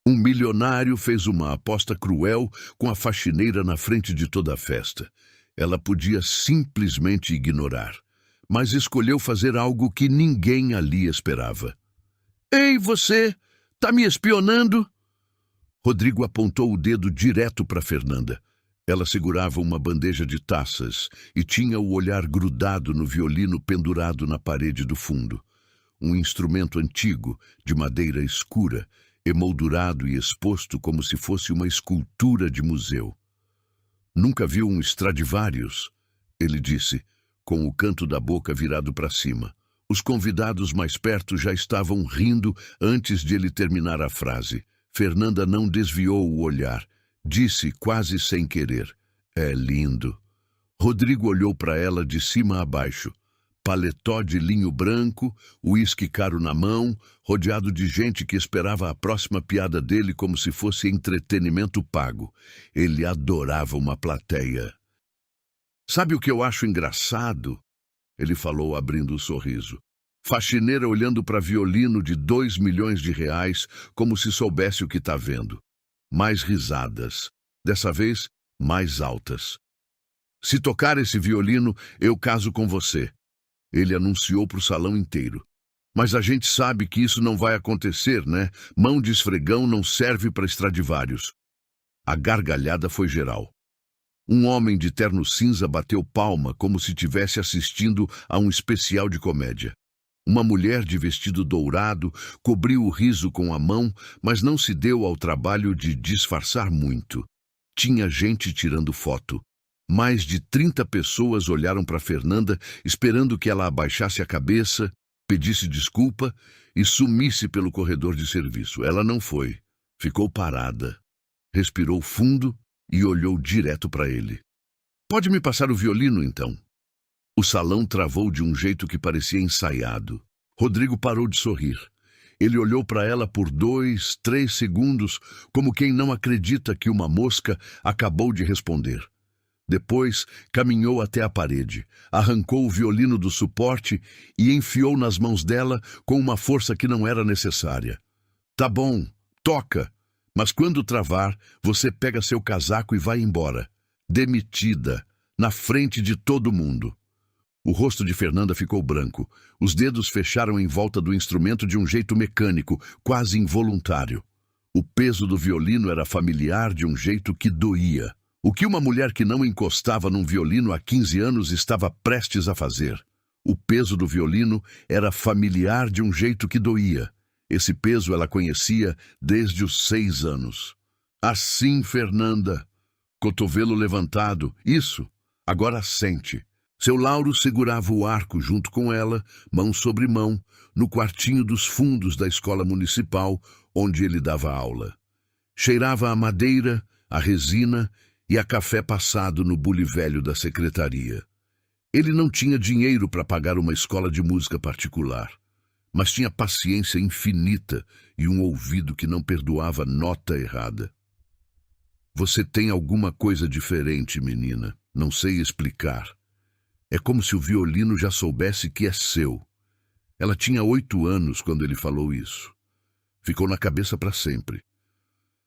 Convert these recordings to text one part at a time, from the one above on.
Um milionário fez uma aposta cruel com a faxineira na frente de toda a festa. Ela podia simplesmente ignorar, mas escolheu fazer algo que ninguém ali esperava. "Ei, você! Tá me espionando?" Rodrigo apontou o dedo direto para Fernanda. Ela segurava uma bandeja de taças e tinha o olhar grudado no violino pendurado na parede do fundo. Um instrumento antigo, de madeira escura, emoldurado e exposto como se fosse uma escultura de museu. "Nunca viu um Stradivarius?" ele disse, com o canto da boca virado para cima. Os convidados mais perto já estavam rindo antes de ele terminar a frase. Fernanda não desviou o olhar. Disse quase sem querer: "É lindo." Rodrigo olhou para ela de cima a baixo. Paletó de linho branco, uísque caro na mão, rodeado de gente que esperava a próxima piada dele como se fosse entretenimento pago. Ele adorava uma plateia. "Sabe o que eu acho engraçado?" ele falou, abrindo o sorriso. Faxineira olhando para violino de 2 milhões de reais, como se soubesse o que está vendo. Mais risadas. Dessa vez, mais altas. "Se tocar esse violino, eu caso com você." Ele anunciou para o salão inteiro. "Mas a gente sabe que isso não vai acontecer, né? Mão de esfregão não serve para Stradivarius." A gargalhada foi geral. Um homem de terno cinza bateu palma como se estivesse assistindo a um especial de comédia. Uma mulher de vestido dourado cobriu o riso com a mão, mas não se deu ao trabalho de disfarçar muito. Tinha gente tirando foto. Mais de 30 pessoas olharam para Fernanda, esperando que ela abaixasse a cabeça, pedisse desculpa e sumisse pelo corredor de serviço. Ela não foi. Ficou parada. Respirou fundo e olhou direto para ele. "Pode me passar o violino, então?" O salão travou de um jeito que parecia ensaiado. Rodrigo parou de sorrir. Ele olhou para ela por 2, 3 segundos, como quem não acredita que uma mosca acabou de responder. Depois, caminhou até a parede, arrancou o violino do suporte e enfiou nas mãos dela com uma força que não era necessária. "Tá bom, toca, mas quando travar, você pega seu casaco e vai embora. Demitida, na frente de todo mundo." O rosto de Fernanda ficou branco. Os dedos fecharam em volta do instrumento de um jeito mecânico, quase involuntário. O peso do violino era familiar de um jeito que doía. O que uma mulher que não encostava num violino há 15 anos estava prestes a fazer? O peso do violino era familiar de um jeito que doía. Esse peso ela conhecia desde os 6 anos. "Assim, Fernanda." Cotovelo levantado. "Isso. Agora sente." Seu Lauro segurava o arco junto com ela, mão sobre mão, no quartinho dos fundos da escola municipal, onde ele dava aula. Cheirava a madeira, a resina e a café passado no bule velho da secretaria. Ele não tinha dinheiro para pagar uma escola de música particular, mas tinha paciência infinita e um ouvido que não perdoava nota errada. "Você tem alguma coisa diferente, menina. Não sei explicar. É como se o violino já soubesse que é seu." Ela tinha 8 anos quando ele falou isso. Ficou na cabeça para sempre.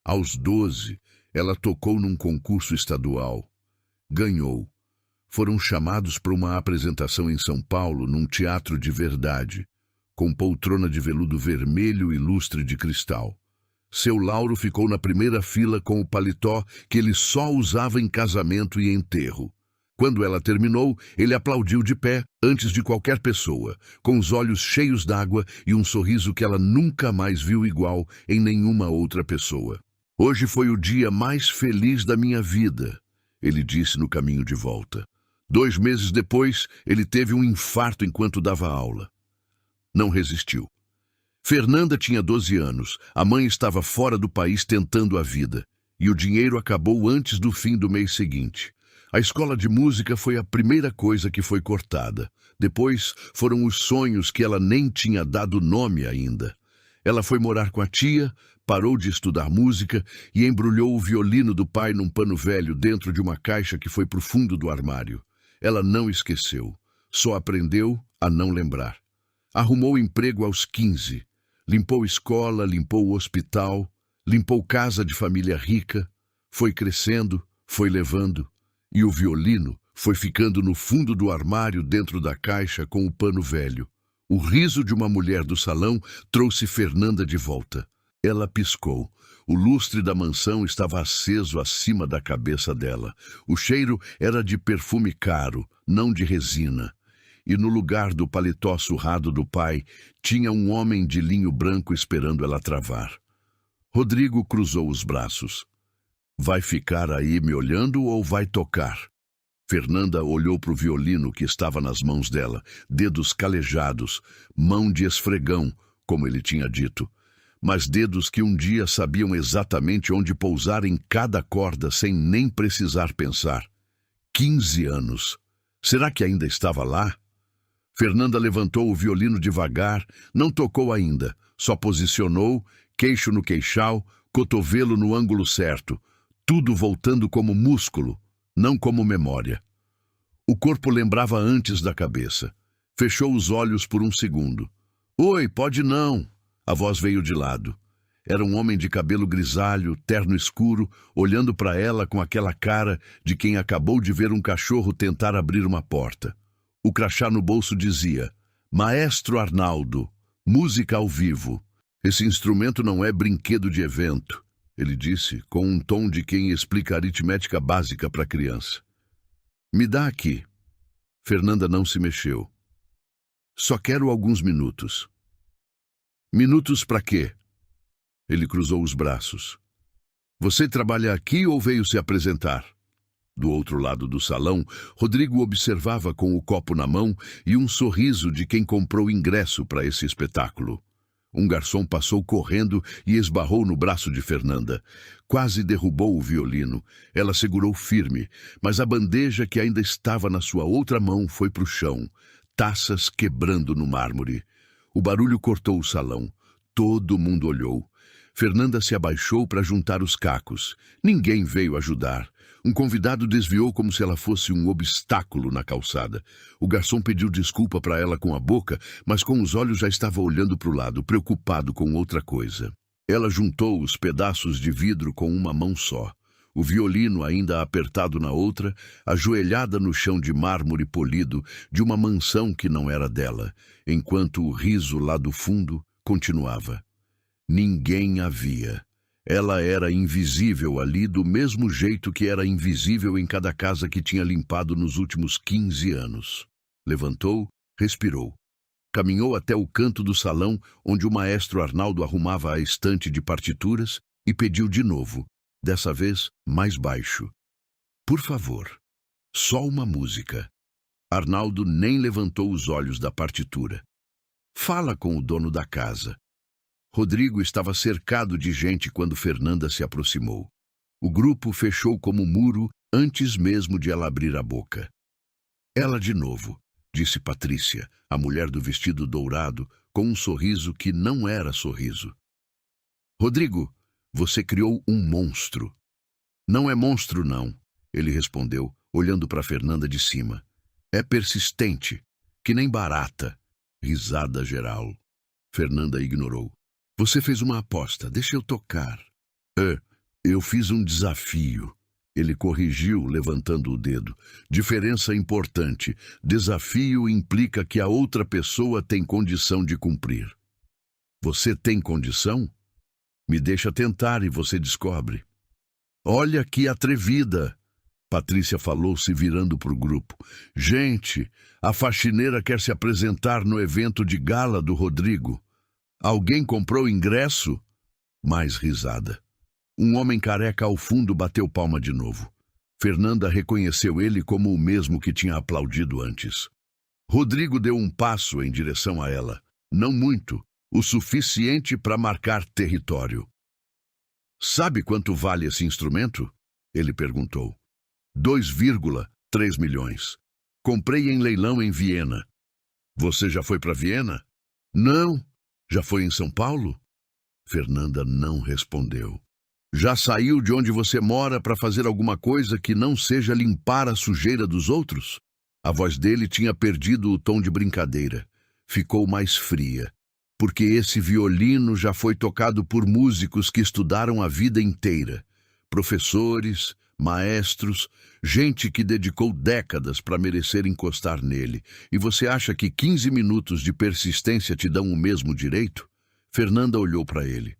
Aos 12, ela tocou num concurso estadual. Ganhou. Foram chamados para uma apresentação em São Paulo, num teatro de verdade, com poltrona de veludo vermelho e lustre de cristal. Seu Lauro ficou na primeira fila com o paletó que ele só usava em casamento e enterro. Quando ela terminou, ele aplaudiu de pé, antes de qualquer pessoa, com os olhos cheios d'água e um sorriso que ela nunca mais viu igual em nenhuma outra pessoa. "Hoje foi o dia mais feliz da minha vida", ele disse no caminho de volta. 2 meses depois, ele teve um infarto enquanto dava aula. Não resistiu. Fernanda tinha 12 anos, a mãe estava fora do país tentando a vida, e o dinheiro acabou antes do fim do mês seguinte. A escola de música foi a primeira coisa que foi cortada. Depois foram os sonhos que ela nem tinha dado nome ainda. Ela foi morar com a tia, parou de estudar música e embrulhou o violino do pai num pano velho dentro de uma caixa que foi para o fundo do armário. Ela não esqueceu, só aprendeu a não lembrar. Arrumou emprego aos 15. Limpou escola, limpou o hospital. Limpou casa de família rica, foi crescendo, foi levando, e o violino foi ficando no fundo do armário dentro da caixa com o pano velho. O riso de uma mulher do salão trouxe Fernanda de volta. Ela piscou. O lustre da mansão estava aceso acima da cabeça dela. O cheiro era de perfume caro, não de resina. E no lugar do paletó surrado do pai, tinha um homem de linho branco esperando ela travar. Rodrigo cruzou os braços. Vai ficar aí me olhando ou vai tocar? Fernanda olhou para o violino que estava nas mãos dela, dedos calejados, mão de esfregão, como ele tinha dito, mas dedos que um dia sabiam exatamente onde pousar em cada corda sem nem precisar pensar. 15 anos. Será que ainda estava lá? Fernanda levantou o violino devagar, não tocou ainda, só posicionou, queixo no queixal, cotovelo no ângulo certo, tudo voltando como músculo, não como memória. O corpo lembrava antes da cabeça. Fechou os olhos por um segundo. Oi, pode não. A voz veio de lado. Era um homem de cabelo grisalho, terno escuro, olhando para ela com aquela cara de quem acabou de ver um cachorro tentar abrir uma porta. O crachá no bolso dizia: Maestro Arnaldo, música ao vivo. Esse instrumento não é brinquedo de evento, ele disse, com um tom de quem explica aritmética básica para criança. Me dá aqui. Fernanda não se mexeu. Só quero alguns minutos. Minutos para quê? Ele cruzou os braços. Você trabalha aqui ou veio se apresentar? Do outro lado do salão, Rodrigo observava com o copo na mão e um sorriso de quem comprou ingresso para esse espetáculo. Um garçom passou correndo e esbarrou no braço de Fernanda. Quase derrubou o violino. Ela segurou firme, mas a bandeja que ainda estava na sua outra mão foi para o chão, taças quebrando no mármore. O barulho cortou o salão. Todo mundo olhou. Fernanda se abaixou para juntar os cacos. Ninguém veio ajudar. Um convidado desviou como se ela fosse um obstáculo na calçada. O garçom pediu desculpa para ela com a boca, mas com os olhos já estava olhando para o lado, preocupado com outra coisa. Ela juntou os pedaços de vidro com uma mão só. O violino ainda apertado na outra, ajoelhada no chão de mármore polido de uma mansão que não era dela, enquanto o riso lá do fundo continuava. Ninguém a via. Ela era invisível ali do mesmo jeito que era invisível em cada casa que tinha limpado nos últimos 15 anos. Levantou, respirou. Caminhou até o canto do salão onde o maestro Arnaldo arrumava a estante de partituras e pediu de novo, dessa vez mais baixo. Por favor, só uma música. Arnaldo nem levantou os olhos da partitura. Fala com o dono da casa. Rodrigo estava cercado de gente quando Fernanda se aproximou. O grupo fechou como muro antes mesmo de ela abrir a boca. Ela de novo, disse Patrícia, a mulher do vestido dourado, com um sorriso que não era sorriso. Rodrigo, você criou um monstro. Não é monstro, não, ele respondeu, olhando para Fernanda de cima. É persistente, que nem barata. Risada geral. Fernanda ignorou. Você fez uma aposta, deixa eu tocar. Eu fiz um desafio. Ele corrigiu, levantando o dedo. Diferença importante. Desafio implica que a outra pessoa tem condição de cumprir. Você tem condição? Me deixa tentar e você descobre. Olha que atrevida! Patrícia falou, se virando para o grupo. Gente, a faxineira quer se apresentar no evento de gala do Rodrigo. Alguém comprou ingresso? Mais risada. Um homem careca ao fundo bateu palma de novo. Fernanda reconheceu ele como o mesmo que tinha aplaudido antes. Rodrigo deu um passo em direção a ela. Não muito, o suficiente para marcar território. Sabe quanto vale esse instrumento? Ele perguntou. 2,3 milhões. Comprei em leilão em Viena. Você já foi para Viena? Não. Já foi em São Paulo? Fernanda não respondeu. Já saiu de onde você mora para fazer alguma coisa que não seja limpar a sujeira dos outros? A voz dele tinha perdido o tom de brincadeira. Ficou mais fria. porque esse violino já foi tocado por músicos que estudaram a vida inteira, professores, maestros, gente que dedicou décadas para merecer encostar nele. E você acha que 15 minutos de persistência te dão o mesmo direito? Fernanda olhou para ele.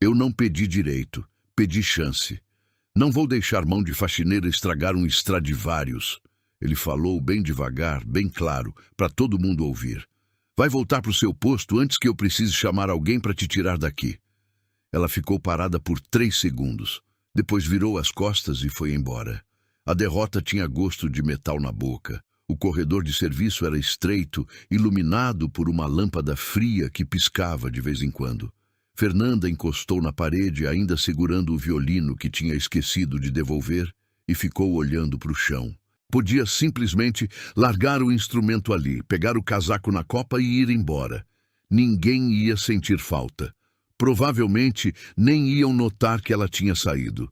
Eu não pedi direito, pedi chance. Não vou deixar mão de faxineira estragar um Stradivarius. Ele falou bem devagar, bem claro, para todo mundo ouvir. Vai voltar para o seu posto antes que eu precise chamar alguém para te tirar daqui. Ela ficou parada por 3 segundos. Depois virou as costas e foi embora. A derrota tinha gosto de metal na boca. O corredor de serviço era estreito, iluminado por uma lâmpada fria que piscava de vez em quando. Fernanda encostou na parede, ainda segurando o violino que tinha esquecido de devolver, e ficou olhando para o chão. Podia simplesmente largar o instrumento ali, pegar o casaco na copa e ir embora. Ninguém ia sentir falta. Provavelmente nem iam notar que ela tinha saído.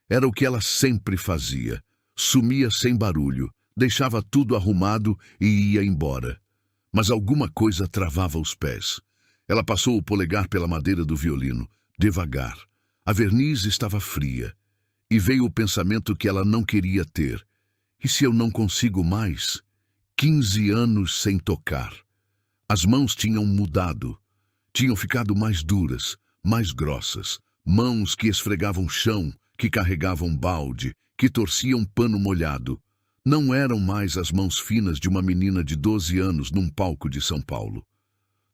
Era o que ela sempre fazia. Sumia sem barulho, deixava tudo arrumado e ia embora. Mas alguma coisa travava os pés. Ela passou o polegar pela madeira do violino, devagar. A verniz estava fria. E veio o pensamento que ela não queria ter. E se eu não consigo mais? 15 anos sem tocar. As mãos tinham mudado. Tinham ficado mais duras, mais grossas. Mãos que esfregavam chão, que carregavam balde, que torciam pano molhado. Não eram mais as mãos finas de uma menina de 12 anos num palco de São Paulo.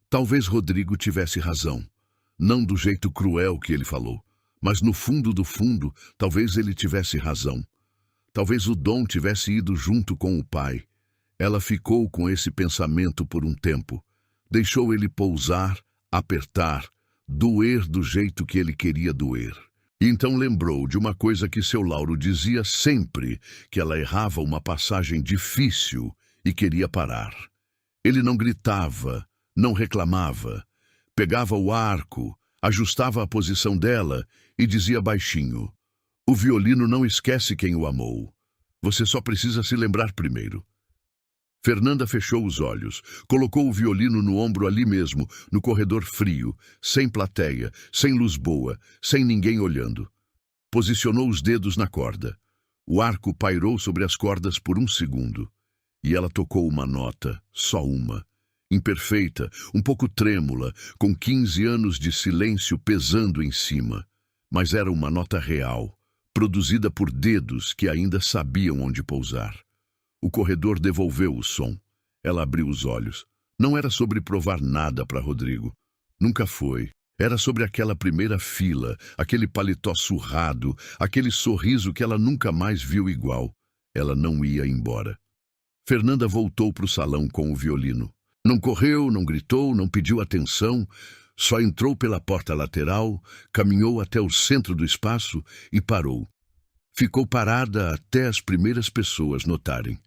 Talvez Rodrigo tivesse razão. Não do jeito cruel que ele falou, mas no fundo do fundo, talvez ele tivesse razão. Talvez o Dom tivesse ido junto com o pai. Ela ficou com esse pensamento por um tempo. Deixou ele pousar, apertar, doer do jeito que ele queria doer. E então lembrou de uma coisa que seu Lauro dizia sempre, que ela errava uma passagem difícil e queria parar. Ele não gritava, não reclamava. Pegava o arco, ajustava a posição dela e dizia baixinho: o violino não esquece quem o amou. Você só precisa se lembrar primeiro. Fernanda fechou os olhos, colocou o violino no ombro ali mesmo, no corredor frio, sem plateia, sem luz boa, sem ninguém olhando. Posicionou os dedos na corda. O arco pairou sobre as cordas por um segundo. E ela tocou uma nota, só uma. Imperfeita, um pouco trêmula, com 15 anos de silêncio pesando em cima. Mas era uma nota real, produzida por dedos que ainda sabiam onde pousar. O corredor devolveu o som. Ela abriu os olhos. Não era sobre provar nada para Rodrigo. Nunca foi. Era sobre aquela primeira fila, aquele paletó surrado, aquele sorriso que ela nunca mais viu igual. Ela não ia embora. Fernanda voltou para o salão com o violino. Não correu, não gritou, não pediu atenção. Só entrou pela porta lateral, caminhou até o centro do espaço e parou. Ficou parada até as primeiras pessoas notarem.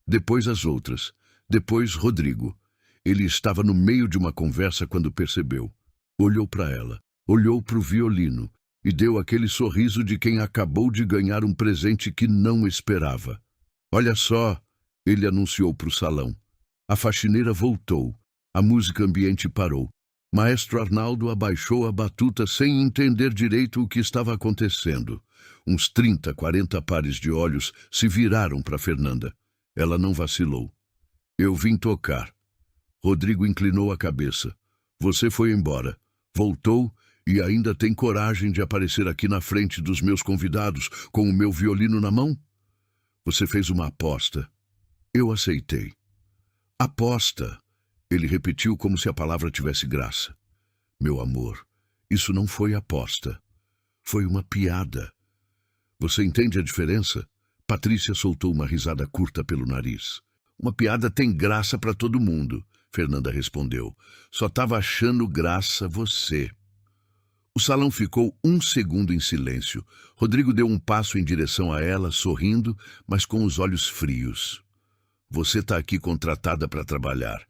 Depois as outras. Depois Rodrigo. Ele estava no meio de uma conversa quando percebeu. Olhou para ela, olhou para o violino e deu aquele sorriso de quem acabou de ganhar um presente que não esperava. Olha só, ele anunciou para o salão. A faxineira voltou. A música ambiente parou. Maestro Arnaldo abaixou a batuta sem entender direito o que estava acontecendo. Uns 30, 40 pares de olhos se viraram para Fernanda. Ela não vacilou. Eu vim tocar. Rodrigo inclinou a cabeça. Você foi embora. Voltou e ainda tem coragem de aparecer aqui na frente dos meus convidados com o meu violino na mão? Você fez uma aposta. Eu aceitei. Aposta. Ele repetiu como se a palavra tivesse graça. Meu amor, isso não foi aposta. Foi uma piada. Você entende a diferença? Patrícia soltou uma risada curta pelo nariz. Uma piada tem graça para todo mundo, Fernanda respondeu. Só estava achando graça você. O salão ficou um segundo em silêncio. Rodrigo deu um passo em direção a ela, sorrindo, mas com os olhos frios. Você está aqui contratada para trabalhar.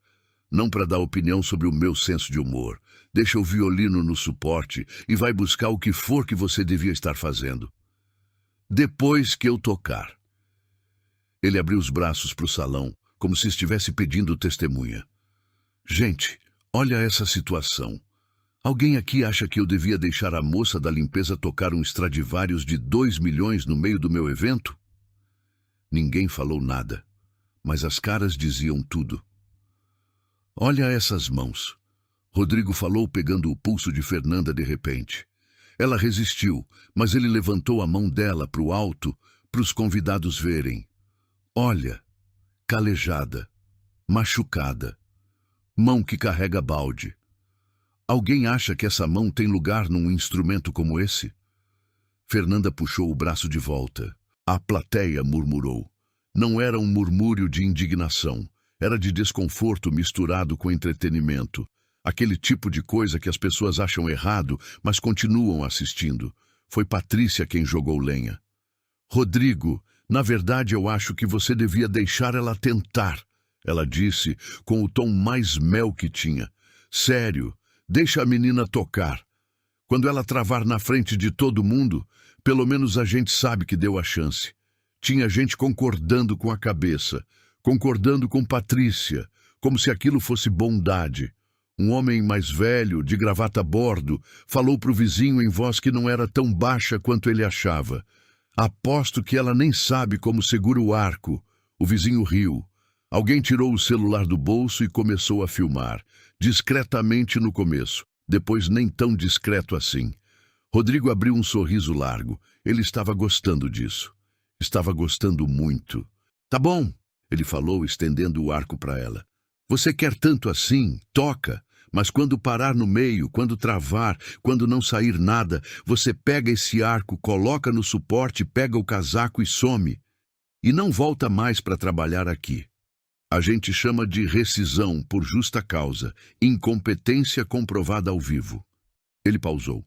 Não para dar opinião sobre o meu senso de humor. Deixa o violino no suporte e vai buscar o que for que você devia estar fazendo. Depois que eu tocar. Ele abriu os braços para o salão, como se estivesse pedindo testemunha. Gente, Olha essa situação. Alguém aqui acha que eu devia deixar a moça da limpeza tocar um Stradivarius de 2 milhões no meio do meu evento? Ninguém falou nada, mas as caras diziam tudo. Olha essas mãos. Rodrigo falou pegando o pulso de Fernanda de repente. Ela resistiu, mas ele levantou a mão dela para o alto, para os convidados verem. Olha, calejada, machucada, mão que carrega balde. Alguém acha que essa mão tem lugar num instrumento como esse? Fernanda puxou o braço de volta. A plateia murmurou. Não era um murmúrio de indignação, era de desconforto misturado com entretenimento. Aquele tipo de coisa que as pessoas acham errado, mas continuam assistindo. Foi Patrícia quem jogou lenha. Rodrigo, na verdade eu acho que você devia deixar ela tentar, ela disse com o tom mais mel que tinha. Sério, deixa a menina tocar. Quando ela travar na frente de todo mundo, pelo menos a gente sabe que deu a chance. Tinha gente concordando com a cabeça, concordando com Patrícia, como se aquilo fosse bondade. Um homem mais velho, de gravata a bordo, falou para o vizinho em voz que não era tão baixa quanto ele achava. Aposto que ela nem sabe como segura o arco. O vizinho riu. Alguém tirou o celular do bolso e começou a filmar, discretamente no começo, depois nem tão discreto assim. Rodrigo abriu um sorriso largo. Ele estava gostando disso. Estava gostando muito. Tá bom, ele falou, estendendo o arco para ela. Você quer tanto assim? Toca. Mas quando parar no meio, quando travar, quando não sair nada, você pega esse arco, coloca no suporte, pega o casaco e some. E não volta mais para trabalhar aqui. A gente chama de rescisão por justa causa, incompetência comprovada ao vivo. Ele pausou.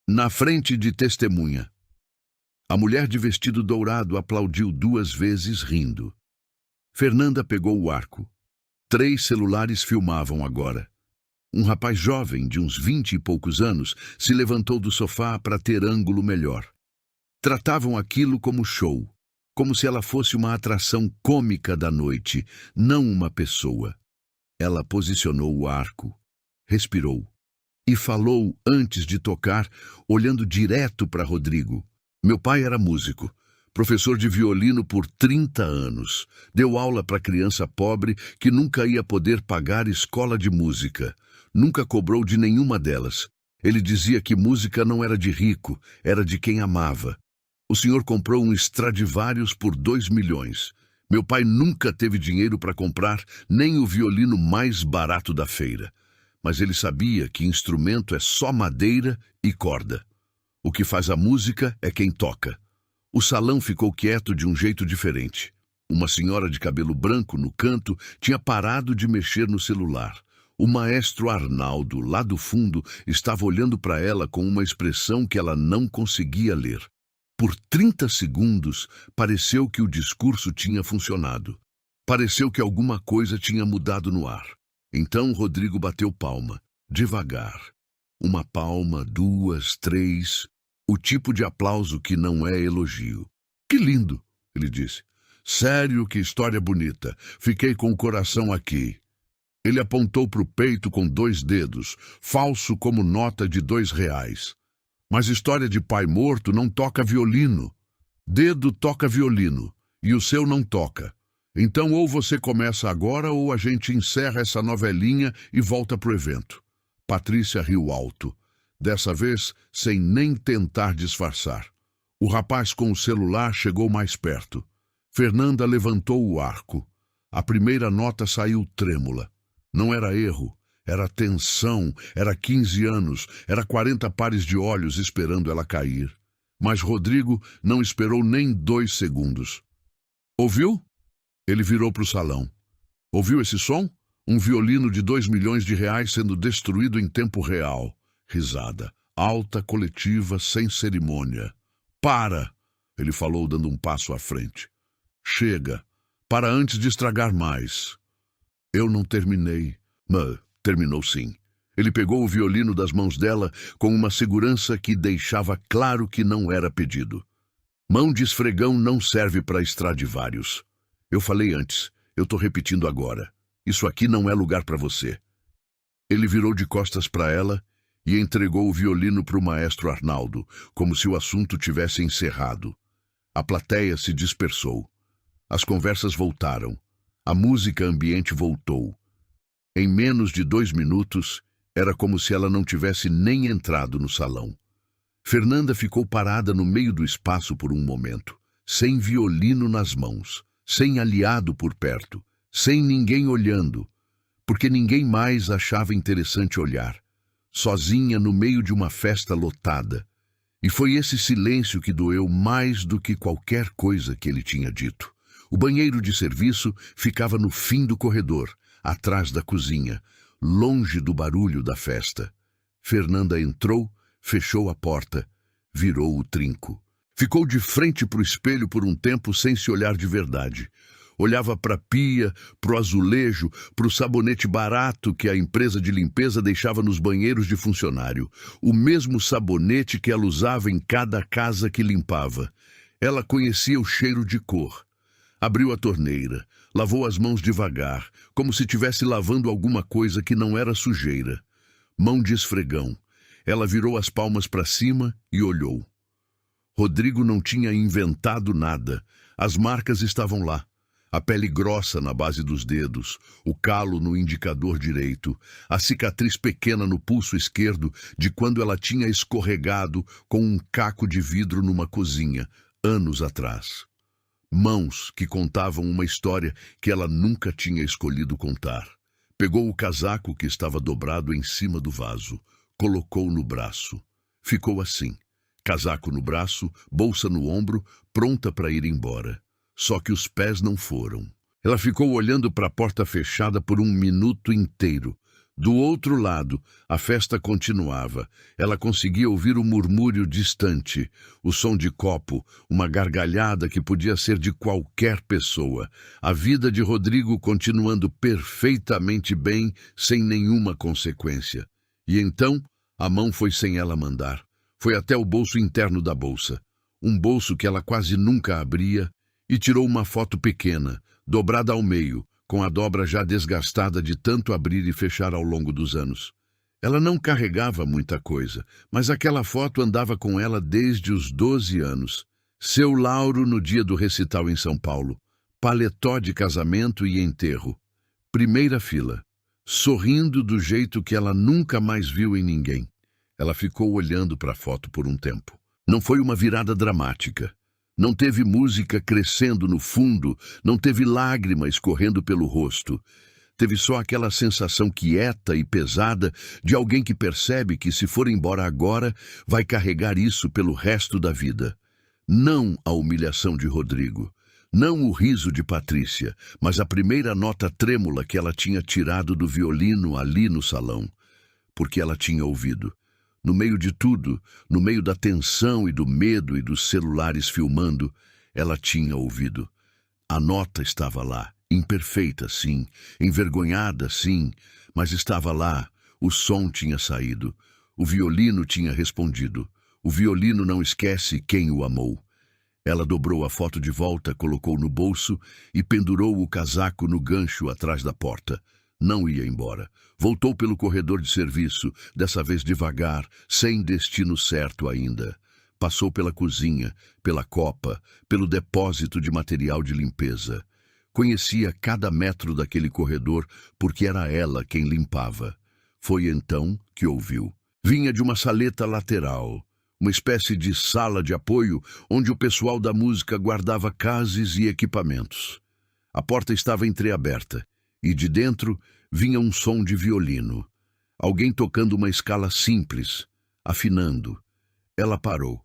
Na frente de testemunha. A mulher de vestido dourado aplaudiu 2 vezes, rindo. Fernanda pegou o arco. 3 celulares filmavam agora. Um rapaz jovem, de uns 20 e poucos anos, se levantou do sofá para ter ângulo melhor. Tratavam aquilo como show, como se ela fosse uma atração cômica da noite, não uma pessoa. Ela posicionou o arco, respirou e falou antes de tocar, olhando direto para Rodrigo. Meu pai era músico, professor de violino por 30 anos. Deu aula para criança pobre que nunca ia poder pagar escola de música. Nunca cobrou de nenhuma delas. Ele dizia que música não era de rico, era de quem amava. O senhor comprou um Stradivarius por 2 milhões. Meu pai nunca teve dinheiro para comprar nem o violino mais barato da feira. Mas ele sabia que instrumento é só madeira e corda. O que faz a música é quem toca. O salão ficou quieto de um jeito diferente. Uma senhora de cabelo branco no canto tinha parado de mexer no celular. O maestro Arnaldo, lá do fundo, estava olhando para ela com uma expressão que ela não conseguia ler. Por 30 segundos, pareceu que o discurso tinha funcionado. Pareceu que alguma coisa tinha mudado no ar. Então Rodrigo bateu palma, devagar. 1 palma, 2, 3... O tipo de aplauso que não é elogio. Que lindo, ele disse. Sério, que história bonita. Fiquei com o coração aqui. Ele apontou para o peito com 2 dedos, falso como nota de R$ 2. Mas história de pai morto não toca violino. Dedo toca violino, e o seu não toca. Então ou você começa agora ou a gente encerra essa novelinha e volta pro evento. Patrícia riu alto. Dessa vez, sem nem tentar disfarçar. O rapaz com o celular chegou mais perto. Fernanda levantou o arco. A primeira nota saiu trêmula. Não era erro, era tensão, era 15 anos, era 40 pares de olhos esperando ela cair. Mas Rodrigo não esperou nem 2 segundos. Ouviu? Ele virou para o salão. Ouviu esse som? Um violino de R$ 2 milhões sendo destruído em tempo real. Risada, alta, coletiva, sem cerimônia. Para! Ele falou dando um passo à frente. Chega! Para antes de estragar mais. Eu não terminei. Mas terminou sim. Ele pegou o violino das mãos dela com uma segurança que deixava claro que não era pedido. Mão de esfregão não serve para Stradivarius. Eu falei antes, eu tô repetindo agora. Isso aqui não é lugar para você. Ele virou de costas para ela e entregou o violino para o maestro Arnaldo, como se o assunto tivesse encerrado. A plateia se dispersou. As conversas voltaram. A música ambiente voltou. Em menos de 2 minutos, era como se ela não tivesse nem entrado no salão. Fernanda ficou parada no meio do espaço por um momento, sem violino nas mãos, sem aliado por perto, sem ninguém olhando, porque ninguém mais achava interessante olhar, sozinha no meio de uma festa lotada. E foi esse silêncio que doeu mais do que qualquer coisa que ele tinha dito. O banheiro de serviço ficava no fim do corredor, atrás da cozinha, longe do barulho da festa. Fernanda entrou, fechou a porta, virou o trinco. Ficou de frente para o espelho por um tempo sem se olhar de verdade. Olhava para a pia, para o azulejo, para o sabonete barato que a empresa de limpeza deixava nos banheiros de funcionário. O mesmo sabonete que ela usava em cada casa que limpava. Ela conhecia o cheiro de cor. Abriu a torneira, lavou as mãos devagar, como se estivesse lavando alguma coisa que não era sujeira. Mão de esfregão. Ela virou as palmas para cima e olhou. Rodrigo não tinha inventado nada. As marcas estavam lá. A pele grossa na base dos dedos, o calo no indicador direito, a cicatriz pequena no pulso esquerdo de quando ela tinha escorregado com um caco de vidro numa cozinha, anos atrás. Mãos que contavam uma história que ela nunca tinha escolhido contar. Pegou o casaco que estava dobrado em cima do vaso, colocou no braço. Ficou assim, casaco no braço, bolsa no ombro, pronta para ir embora. Só que os pés não foram. Ela ficou olhando para a porta fechada por 1 minuto inteiro. Do outro lado, a festa continuava. Ela conseguia ouvir o murmúrio distante, o som de copo, uma gargalhada que podia ser de qualquer pessoa. A vida de Rodrigo continuando perfeitamente bem, sem nenhuma consequência. E então, a mão foi sem ela mandar. Foi até o bolso interno da bolsa. Um bolso que ela quase nunca abria, e tirou uma foto pequena, dobrada ao meio, com a dobra já desgastada de tanto abrir e fechar ao longo dos anos. Ela não carregava muita coisa, mas aquela foto andava com ela desde os 12 anos. Seu Lauro no dia do recital em São Paulo. Paletó de casamento e enterro. Primeira fila. Sorrindo do jeito que ela nunca mais viu em ninguém. Ela ficou olhando para a foto por um tempo. Não foi uma virada dramática. Não teve música crescendo no fundo, não teve lágrima escorrendo pelo rosto. Teve só aquela sensação quieta e pesada de alguém que percebe que, se for embora agora, vai carregar isso pelo resto da vida. Não a humilhação de Rodrigo, não o riso de Patrícia, mas a primeira nota trêmula que ela tinha tirado do violino ali no salão. Porque ela tinha ouvido. No meio de tudo, no meio da tensão e do medo e dos celulares filmando, ela tinha ouvido. A nota estava lá, imperfeita, sim, envergonhada, sim, mas estava lá, o som tinha saído, o violino tinha respondido. O violino não esquece quem o amou. Ela dobrou a foto de volta, colocou no bolso e pendurou o casaco no gancho atrás da porta. Não ia embora. Voltou pelo corredor de serviço, dessa vez devagar, sem destino certo ainda. Passou pela cozinha, pela copa, pelo depósito de material de limpeza. Conhecia cada metro daquele corredor porque era ela quem limpava. Foi então que ouviu. Vinha de uma saleta lateral, uma espécie de sala de apoio onde o pessoal da música guardava cases e equipamentos. A porta estava entreaberta. E de dentro vinha um som de violino. Alguém tocando uma escala simples, afinando. Ela parou.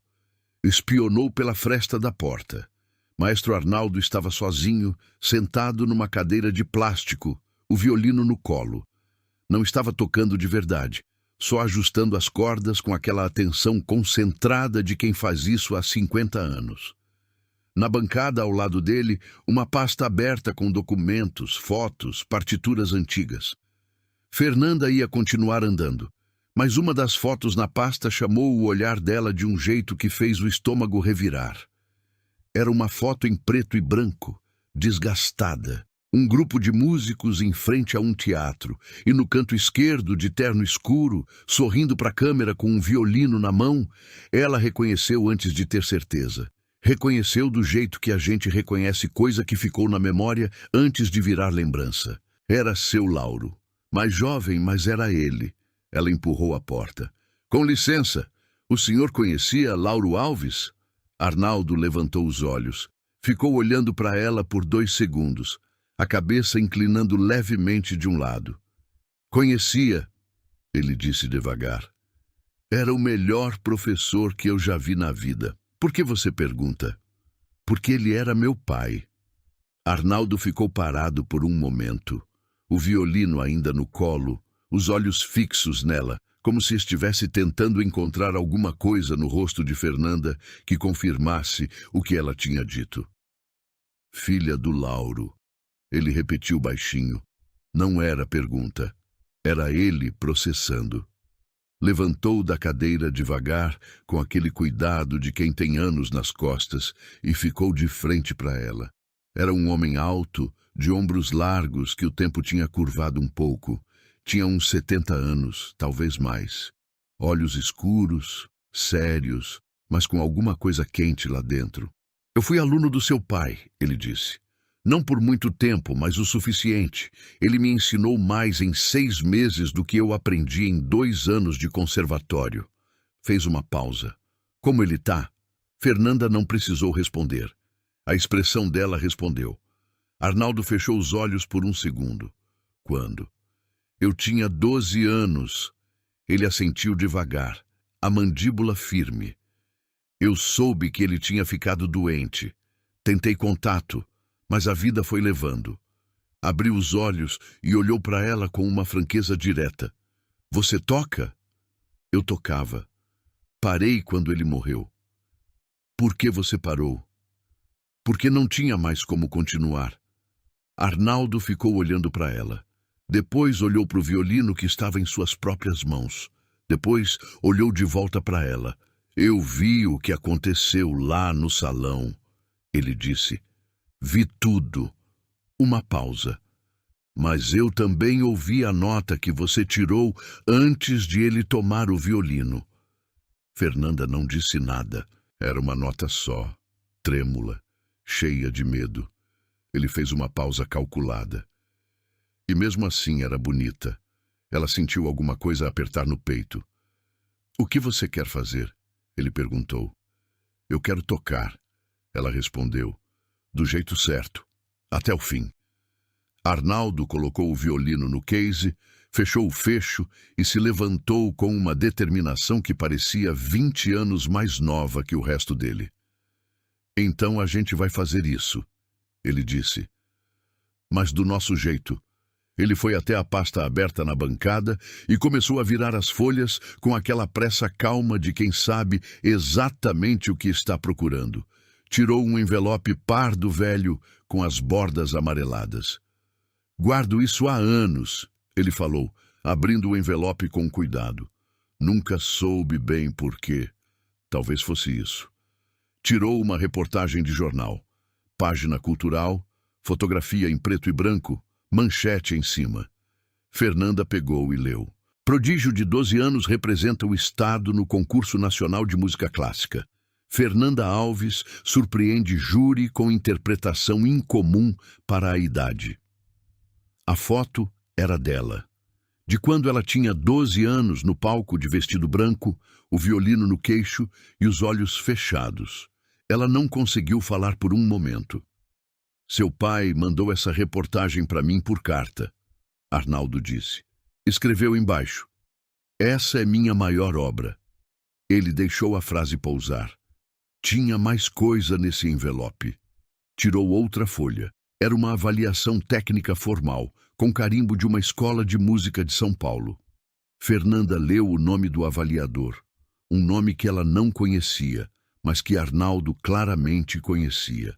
Espionou pela fresta da porta. Maestro Arnaldo estava sozinho, sentado numa cadeira de plástico, o violino no colo. Não estava tocando de verdade, só ajustando as cordas com aquela atenção concentrada de quem faz isso há 50 anos. Na bancada ao lado dele, uma pasta aberta com documentos, fotos, partituras antigas. Fernanda ia continuar andando, mas uma das fotos na pasta chamou o olhar dela de um jeito que fez o estômago revirar. Era uma foto em preto e branco, desgastada, Um grupo de músicos em frente a um teatro, e no canto esquerdo, de terno escuro, sorrindo para a câmera com um violino na mão, ela reconheceu antes de ter certeza. Reconheceu do jeito que a gente reconhece coisa que ficou na memória antes de virar lembrança. Era seu Lauro. Mais jovem, mas era ele. Ela empurrou a porta. Com licença, o senhor conhecia Lauro Alves? Arnaldo levantou os olhos. Ficou olhando para ela por 2 segundos, a cabeça inclinando levemente de um lado. Conhecia, ele disse devagar. Era o melhor professor que eu já vi na vida. Por que você pergunta? Porque ele era meu pai. Arnaldo ficou parado por um momento, o violino ainda no colo, os olhos fixos nela, como se estivesse tentando encontrar alguma coisa no rosto de Fernanda que confirmasse o que ela tinha dito. Filha do Lauro, ele repetiu baixinho. Não era pergunta, era ele processando. Levantou da cadeira devagar, com aquele cuidado de quem tem anos nas costas, e ficou de frente para ela. Era um homem alto, de ombros largos que o tempo tinha curvado um pouco. Tinha uns 70 anos, talvez mais. Olhos escuros, sérios, mas com alguma coisa quente lá dentro. Eu fui aluno do seu pai, ele disse. Não por muito tempo, mas o suficiente. Ele me ensinou mais em 6 meses do que eu aprendi em 2 anos de conservatório. Fez uma pausa. Como ele tá? Fernanda não precisou responder. A expressão dela respondeu. Arnaldo fechou os olhos por um segundo. Quando? Eu tinha 12 anos. Ele assentiu devagar, a mandíbula firme. Eu soube que ele tinha ficado doente. Tentei contato, mas a vida foi levando. Abriu os olhos e olhou para ela com uma franqueza direta. Você toca? Eu tocava. Parei quando ele morreu. Por que você parou? Porque não tinha mais como continuar. Arnaldo ficou olhando para ela. Depois olhou para o violino que estava em suas próprias mãos. Depois olhou de volta para ela. Eu vi o que aconteceu lá no salão, ele disse. Vi tudo. Uma pausa. Mas eu também ouvi a nota que você tirou antes de ele tomar o violino. Fernanda não disse nada. Era uma nota só, trêmula, cheia de medo. Ele fez uma pausa calculada. E mesmo assim era bonita. Ela sentiu alguma coisa apertar no peito. O que você quer fazer? Ele perguntou. Eu quero tocar, ela respondeu. Do jeito certo, até o fim. Arnaldo colocou o violino no case, fechou o fecho e se levantou com uma determinação que parecia 20 anos mais nova que o resto dele. Então a gente vai fazer isso, ele disse. Mas do nosso jeito. Ele foi até a pasta aberta na bancada e começou a virar as folhas com aquela pressa calma de quem sabe exatamente o que está procurando. Tirou um envelope pardo velho com as bordas amareladas. Guardo isso há anos, ele falou, abrindo o envelope com cuidado. Nunca soube bem por quê. Talvez fosse isso. Tirou uma reportagem de jornal. Página cultural, fotografia em preto e branco, manchete em cima. Fernanda pegou e leu. Prodígio de 12 anos representa o Estado no concurso nacional de música clássica. Fernanda Alves surpreende júri com interpretação incomum para a idade. A foto era dela. De quando ela tinha 12 anos no palco de vestido branco, o violino no queixo e os olhos fechados. Ela não conseguiu falar por um momento. Seu pai mandou essa reportagem para mim por carta, Arnaldo disse. Escreveu embaixo. Essa é minha maior obra. Ele deixou a frase pousar. Tinha mais coisa nesse envelope. Tirou outra folha. Era uma avaliação técnica formal, com carimbo de uma escola de música de São Paulo. Fernanda leu o nome do avaliador, um nome que ela não conhecia, mas que Arnaldo claramente conhecia.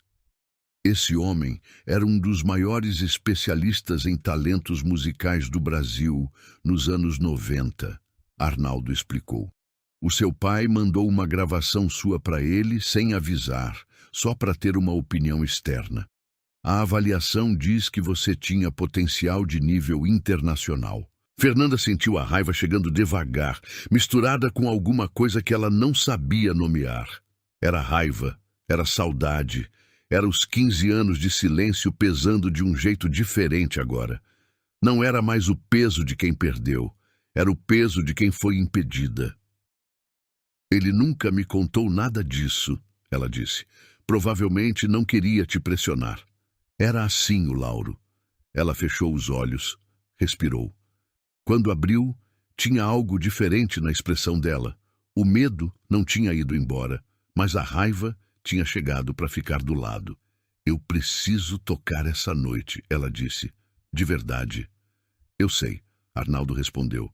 Esse homem era um dos maiores especialistas em talentos musicais do Brasil nos anos 90, Arnaldo explicou. O seu pai mandou uma gravação sua para ele sem avisar, só para ter uma opinião externa. A avaliação diz que você tinha potencial de nível internacional. Fernanda sentiu a raiva chegando devagar, misturada com alguma coisa que ela não sabia nomear. Era raiva, era saudade, era os 15 anos de silêncio pesando de um jeito diferente agora. Não era mais o peso de quem perdeu, era o peso de quem foi impedida. Ele nunca me contou nada disso, ela disse. Provavelmente não queria te pressionar. Era assim o Lauro. Ela fechou os olhos, respirou. Quando abriu, tinha algo diferente na expressão dela. O medo não tinha ido embora, mas a raiva tinha chegado para ficar do lado. Eu preciso tocar essa noite, ela disse. De verdade. Eu sei, Arnaldo respondeu.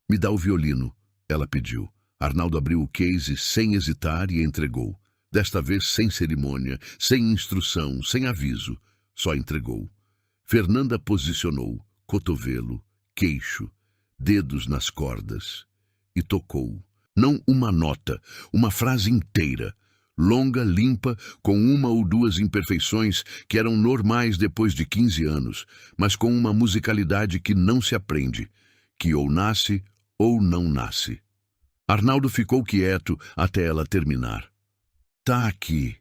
Me dá o violino, ela pediu. Arnaldo abriu o case sem hesitar e entregou. Desta vez sem cerimônia, sem instrução, sem aviso. Só entregou. Fernanda posicionou, cotovelo, queixo, dedos nas cordas. E tocou. Não uma nota, uma frase inteira. Longa, limpa, com uma ou duas imperfeições que eram normais depois de 15 anos, mas com uma musicalidade que não se aprende, que ou nasce ou não nasce. Arnaldo ficou quieto até ela terminar. Tá aqui,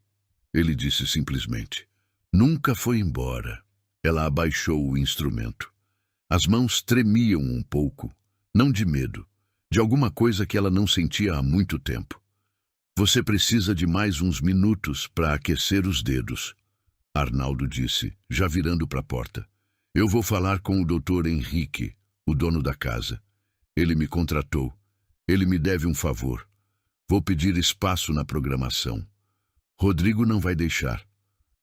ele disse simplesmente. Nunca foi embora. Ela abaixou o instrumento. As mãos tremiam um pouco, não de medo, de alguma coisa que ela não sentia há muito tempo. Você precisa de mais uns minutos para aquecer os dedos, Arnaldo disse, já virando para a porta. Eu vou falar com o Dr. Henrique, o dono da casa. Ele me contratou. Ele me deve um favor. Vou pedir espaço na programação. Rodrigo não vai deixar.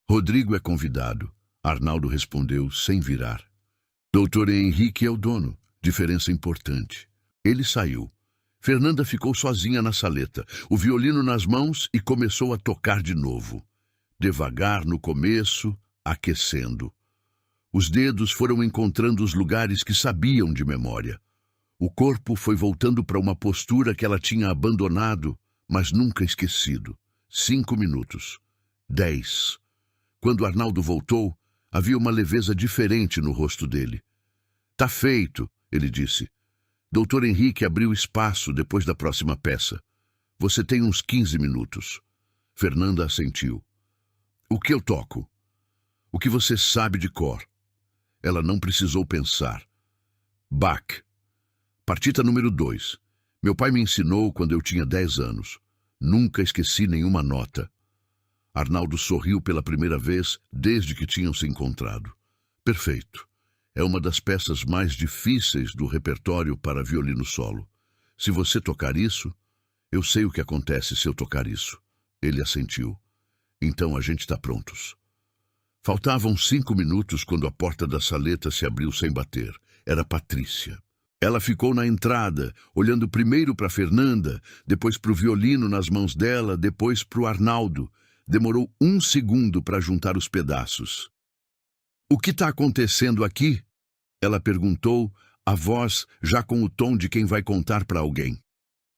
Rodrigo é convidado, Arnaldo respondeu sem virar. Dr. Henrique é o dono, diferença importante. Ele saiu. Fernanda ficou sozinha na saleta, o violino nas mãos e começou a tocar de novo. Devagar no começo, aquecendo. Os dedos foram encontrando os lugares que sabiam de memória. O corpo foi voltando para uma postura que ela tinha abandonado, mas nunca esquecido. 5 minutos. 10. Quando Arnaldo voltou, havia uma leveza diferente no rosto dele. Tá feito, ele disse. Dr. Henrique abriu espaço depois da próxima peça. Você tem uns 15 minutos. Fernanda assentiu. O que eu toco? O que você sabe de cor? Ela não precisou pensar. Bach. Partita número 2. Meu pai me ensinou quando eu tinha 10 anos. Nunca esqueci nenhuma nota. Arnaldo sorriu pela primeira vez desde que tinham se encontrado. Perfeito. É uma das peças mais difíceis do repertório para violino solo. Se você tocar isso, eu sei o que acontece se eu tocar isso. Ele assentiu. Então a gente está prontos. Faltavam 5 minutos quando a porta da saleta se abriu sem bater. Era Patrícia. Ela ficou na entrada, olhando primeiro para Fernanda, depois para o violino nas mãos dela, depois para o Arnaldo. Demorou 1 segundo para juntar os pedaços. O que está acontecendo aqui? Ela perguntou, a voz já com o tom de quem vai contar para alguém.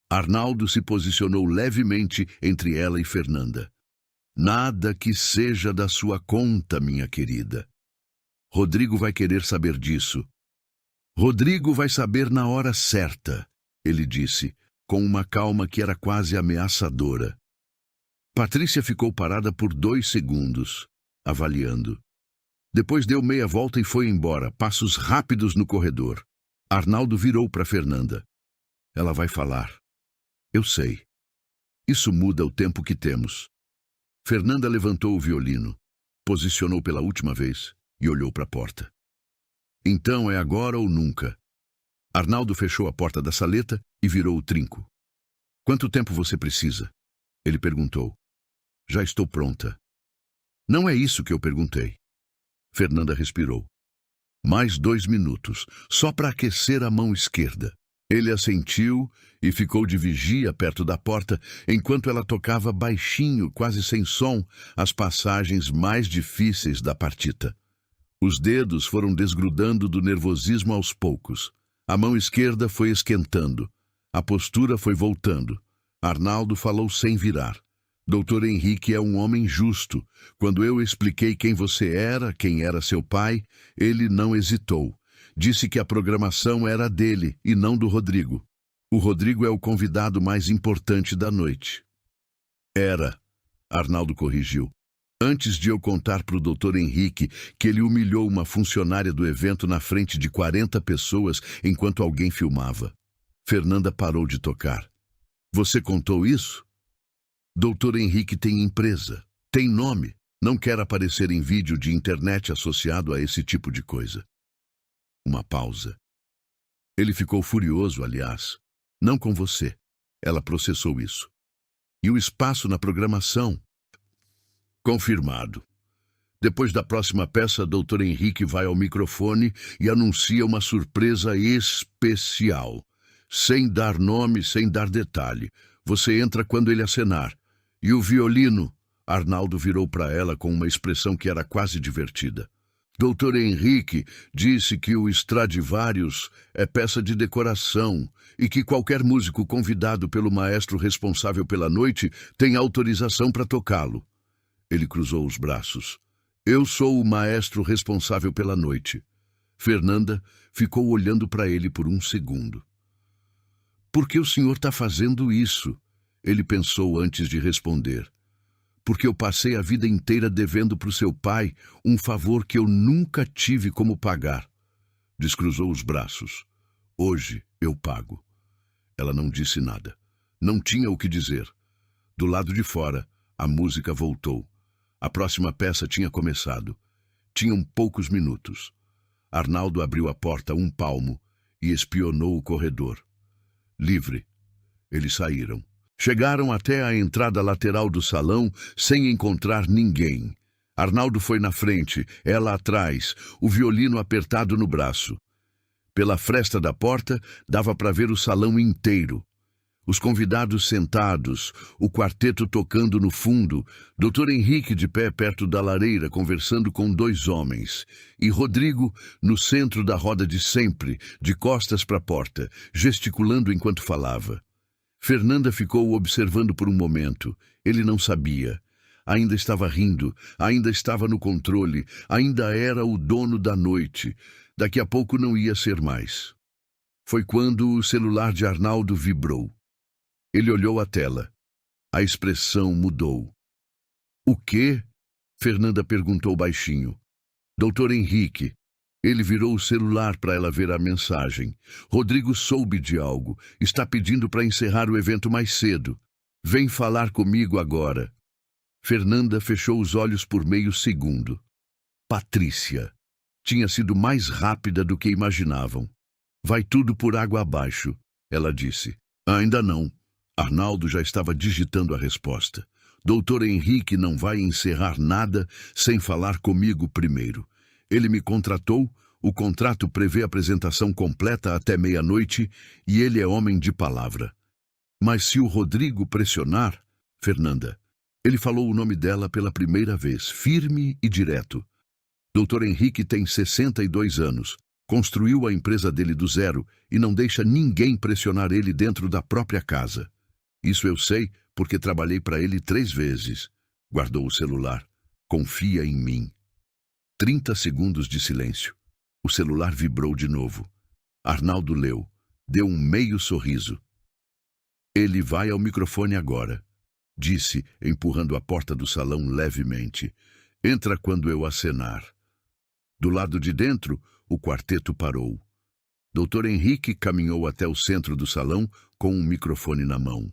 Arnaldo se posicionou levemente entre ela e Fernanda. Nada que seja da sua conta, minha querida. Rodrigo vai querer saber disso. Rodrigo vai saber na hora certa, ele disse, com uma calma que era quase ameaçadora. Patrícia ficou parada por 2 segundos, avaliando. Depois deu meia volta e foi embora, passos rápidos no corredor. Arnaldo virou para Fernanda. Ela vai falar. Eu sei. Isso muda o tempo que temos. Fernanda levantou o violino, posicionou pela última vez e olhou para a porta. Então é agora ou nunca. Arnaldo fechou a porta da saleta e virou o trinco. Quanto tempo você precisa? Ele perguntou. Já estou pronta. Não é isso que eu perguntei. Fernanda respirou. Mais 2 minutos, só para aquecer a mão esquerda. Ele assentiu e ficou de vigia perto da porta, enquanto ela tocava baixinho, quase sem som, as passagens mais difíceis da partita. Os dedos foram desgrudando do nervosismo aos poucos. A mão esquerda foi esquentando. A postura foi voltando. Arnaldo falou sem virar. Doutor Henrique é um homem justo. Quando eu expliquei quem você era, quem era seu pai, ele não hesitou. Disse que a programação era dele e não do Rodrigo. O Rodrigo é o convidado mais importante da noite. Era, Arnaldo corrigiu. Antes de eu contar para o Dr. Henrique que ele humilhou uma funcionária do evento na frente de 40 pessoas enquanto alguém filmava. Fernanda parou de tocar. Você contou isso? Dr. Henrique tem empresa, tem nome, não quer aparecer em vídeo de internet associado a esse tipo de coisa. Uma pausa. Ele ficou furioso, aliás. Não com você. Ela processou isso. E o espaço na programação? Confirmado. Depois da próxima peça, Dr. Henrique vai ao microfone e anuncia uma surpresa especial. Sem dar nome, sem dar detalhe. Você entra quando ele acenar. E o violino? Arnaldo virou para ela com uma expressão que era quase divertida. Dr. Henrique disse que o Stradivarius é peça de decoração e que qualquer músico convidado pelo maestro responsável pela noite tem autorização para tocá-lo. Ele cruzou os braços. Eu sou o maestro responsável pela noite. Fernanda ficou olhando para ele por um segundo. Por que o senhor está fazendo isso? Ele pensou antes de responder. Porque eu passei a vida inteira devendo para o seu pai um favor que eu nunca tive como pagar. Descruzou os braços. Hoje eu pago. Ela não disse nada. Não tinha o que dizer. Do lado de fora, a música voltou. A próxima peça tinha começado. Tinham poucos minutos. Arnaldo abriu a porta um palmo e espionou o corredor. Livre. Eles saíram. Chegaram até a entrada lateral do salão sem encontrar ninguém. Arnaldo foi na frente, ela atrás, o violino apertado no braço. Pela fresta da porta, dava para ver o salão inteiro. Os convidados sentados, o quarteto tocando no fundo, Dr. Henrique de pé perto da lareira conversando com dois homens, e Rodrigo no centro da roda de sempre, de costas para a porta, gesticulando enquanto falava. Fernanda ficou observando por um momento. Ele não sabia. Ainda estava rindo, ainda estava no controle, ainda era o dono da noite. Daqui a pouco não ia ser mais. Foi quando o celular de Arnaldo vibrou. Ele olhou a tela. A expressão mudou. O quê? Fernanda perguntou baixinho. Dr. Henrique. Ele virou o celular para ela ver a mensagem. Rodrigo soube de algo. Está pedindo para encerrar o evento mais cedo. Vem falar comigo agora. Fernanda fechou os olhos por meio segundo. Patrícia. Tinha sido mais rápida do que imaginavam. Vai tudo por água abaixo, ela disse. Ainda não. Arnaldo já estava digitando a resposta. Dr. Henrique não vai encerrar nada sem falar comigo primeiro. Ele me contratou, o contrato prevê apresentação completa até meia-noite e ele é homem de palavra. Mas se o Rodrigo pressionar, Fernanda, ele falou o nome dela pela primeira vez, firme e direto. Dr. Henrique tem 62 anos, construiu a empresa dele do zero e não deixa ninguém pressionar ele dentro da própria casa. Isso eu sei porque trabalhei para ele 3 vezes. Guardou o celular. Confia em mim. 30 segundos de silêncio. O celular vibrou de novo. Arnaldo leu. Deu um meio sorriso. Ele vai ao microfone agora, disse, empurrando a porta do salão levemente. Entra quando eu acenar. Do lado de dentro, o quarteto parou. Dr. Henrique caminhou até o centro do salão com um microfone na mão.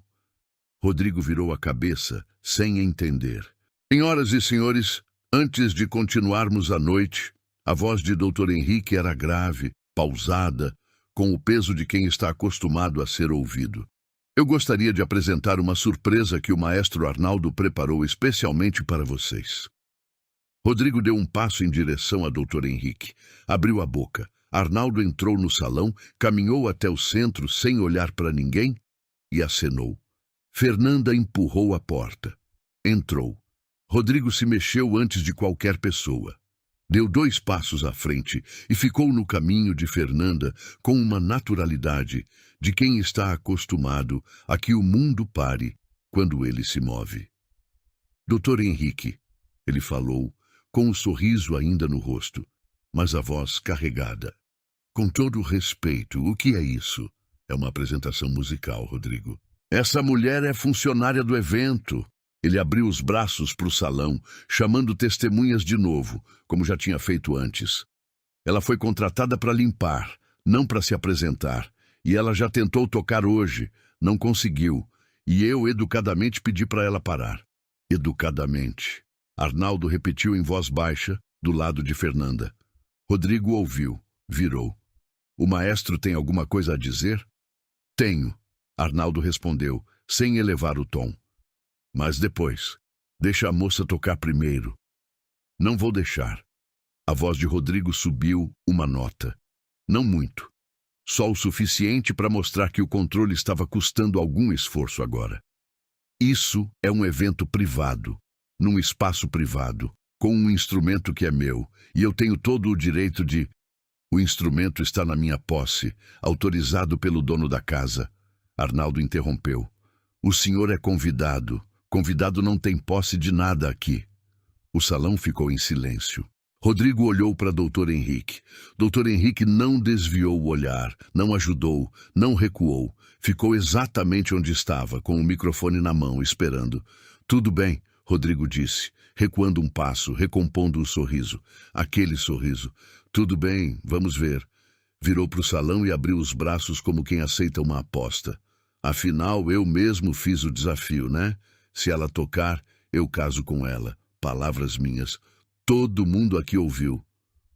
Rodrigo virou a cabeça, sem entender. Senhoras e senhores, antes de continuarmos a noite, a voz de Dr. Henrique era grave, pausada, com o peso de quem está acostumado a ser ouvido. Eu gostaria de apresentar uma surpresa que o maestro Arnaldo preparou especialmente para vocês. Rodrigo deu um passo em direção a Dr. Henrique. Abriu a boca. Arnaldo entrou no salão, caminhou até o centro sem olhar para ninguém e acenou. Fernanda empurrou a porta. Entrou. Rodrigo se mexeu antes de qualquer pessoa. Deu 2 passos à frente e ficou no caminho de Fernanda com uma naturalidade de quem está acostumado a que o mundo pare quando ele se move. Doutor Henrique, ele falou, com um sorriso ainda no rosto, mas a voz carregada. Com todo o respeito, o que é isso? É uma apresentação musical, Rodrigo. Essa mulher é funcionária do evento. Ele abriu os braços para o salão, chamando testemunhas de novo, como já tinha feito antes. Ela foi contratada para limpar, não para se apresentar. E ela já tentou tocar hoje, não conseguiu. E eu educadamente pedi para ela parar. Educadamente. Arnaldo repetiu em voz baixa, do lado de Fernanda. Rodrigo ouviu, virou. O maestro tem alguma coisa a dizer? Tenho, Arnaldo respondeu, sem elevar o tom. Mas depois. Deixa a moça tocar primeiro. Não vou deixar. A voz de Rodrigo subiu uma nota. Não muito. Só o suficiente para mostrar que o controle estava custando algum esforço agora. Isso é um evento privado, num espaço privado, com um instrumento que é meu, e eu tenho todo o direito de... O instrumento está na minha posse, autorizado pelo dono da casa. Arnaldo interrompeu. O senhor é convidado. Convidado não tem posse de nada aqui. O salão ficou em silêncio. Rodrigo olhou para Dr. Henrique. Dr. Henrique não desviou o olhar, não ajudou, não recuou. Ficou exatamente onde estava, com o microfone na mão, esperando. Tudo bem, Rodrigo disse, recuando um passo, recompondo o sorriso. Aquele sorriso. Tudo bem, vamos ver. Virou para o salão e abriu os braços como quem aceita uma aposta. Afinal, eu mesmo fiz o desafio, né? Se ela tocar, eu caso com ela. Palavras minhas. Todo mundo aqui ouviu.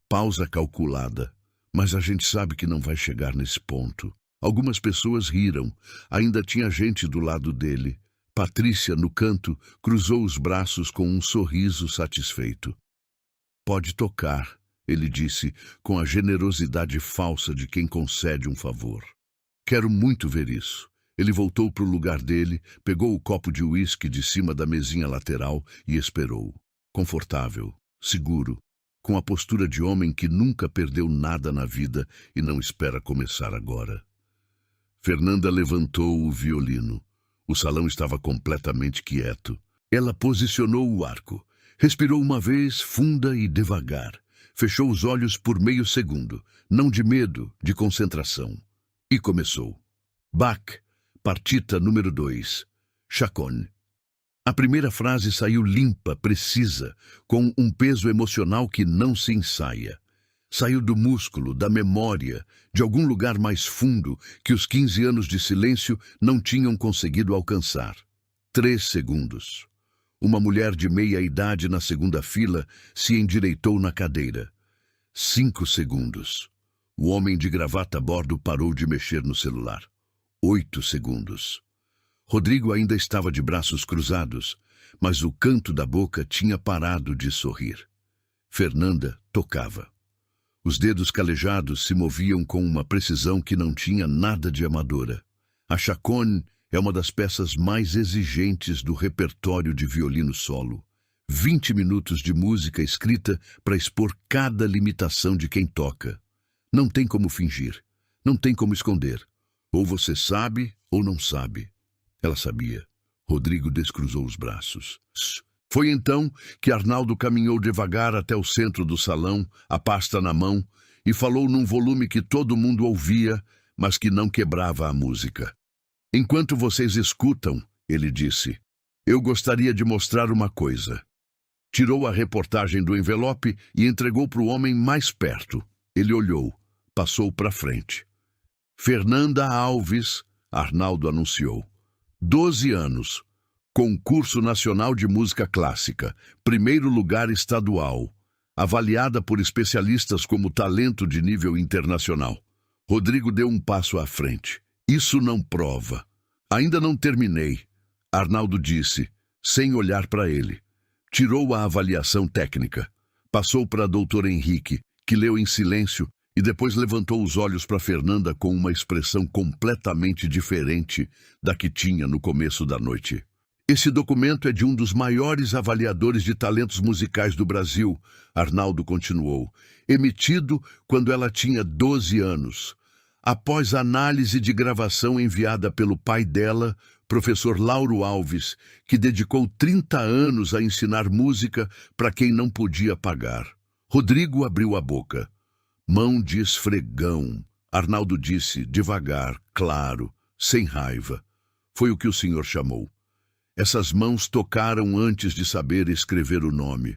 Pausa calculada. Mas a gente sabe que não vai chegar nesse ponto. Algumas pessoas riram. Ainda tinha gente do lado dele. Patrícia, no canto, cruzou os braços com um sorriso satisfeito. Pode tocar, ele disse, com a generosidade falsa de quem concede um favor. Quero muito ver isso. Ele voltou para o lugar dele, pegou o copo de uísque de cima da mesinha lateral e esperou. Confortável, seguro, com a postura de homem que nunca perdeu nada na vida e não espera começar agora. Fernanda levantou o violino. O salão estava completamente quieto. Ela posicionou o arco. Respirou uma vez, funda e devagar. Fechou os olhos por meio segundo, não de medo, de concentração. E começou. Bach, partita número 2, Chaconne. A primeira frase saiu limpa, precisa, com um peso emocional que não se ensaia. Saiu do músculo, da memória, de algum lugar mais fundo que os 15 anos de silêncio não tinham conseguido alcançar. 3 segundos. Uma mulher de meia idade na segunda fila se endireitou na cadeira. 5 segundos. O homem de gravata a bordo parou de mexer no celular. 8 segundos. Rodrigo ainda estava de braços cruzados, mas o canto da boca tinha parado de sorrir. Fernanda tocava. Os dedos calejados se moviam com uma precisão que não tinha nada de amadora. A chaconne é uma das peças mais exigentes do repertório de violino solo. 20 minutos de música escrita para expor cada limitação de quem toca. Não tem como fingir, não tem como esconder. Ou você sabe ou não sabe. Ela sabia. Rodrigo descruzou os braços. Foi então que Arnaldo caminhou devagar até o centro do salão, a pasta na mão, e falou num volume que todo mundo ouvia, mas que não quebrava a música. Enquanto vocês escutam, ele disse, eu gostaria de mostrar uma coisa. Tirou a reportagem do envelope e entregou para o homem mais perto. Ele olhou, passou para frente. Fernanda Alves, Arnaldo anunciou. 12 anos. Concurso Nacional de Música Clássica. Primeiro lugar estadual. Avaliada por especialistas como talento de nível internacional. Rodrigo deu um passo à frente. Isso não prova. Ainda não terminei, Arnaldo disse, sem olhar para ele. Tirou a avaliação técnica. Passou para Dr. Henrique, que leu em silêncio, e depois levantou os olhos para Fernanda com uma expressão completamente diferente da que tinha no começo da noite. Esse documento é de um dos maiores avaliadores de talentos musicais do Brasil, Arnaldo continuou, emitido quando ela tinha 12 anos. Após análise de gravação enviada pelo pai dela, professor Lauro Alves, que dedicou 30 anos a ensinar música para quem não podia pagar. Rodrigo abriu a boca. Mão de esfregão. Arnaldo disse, devagar, claro, sem raiva. Foi o que o senhor chamou. Essas mãos tocaram antes de saber escrever o nome.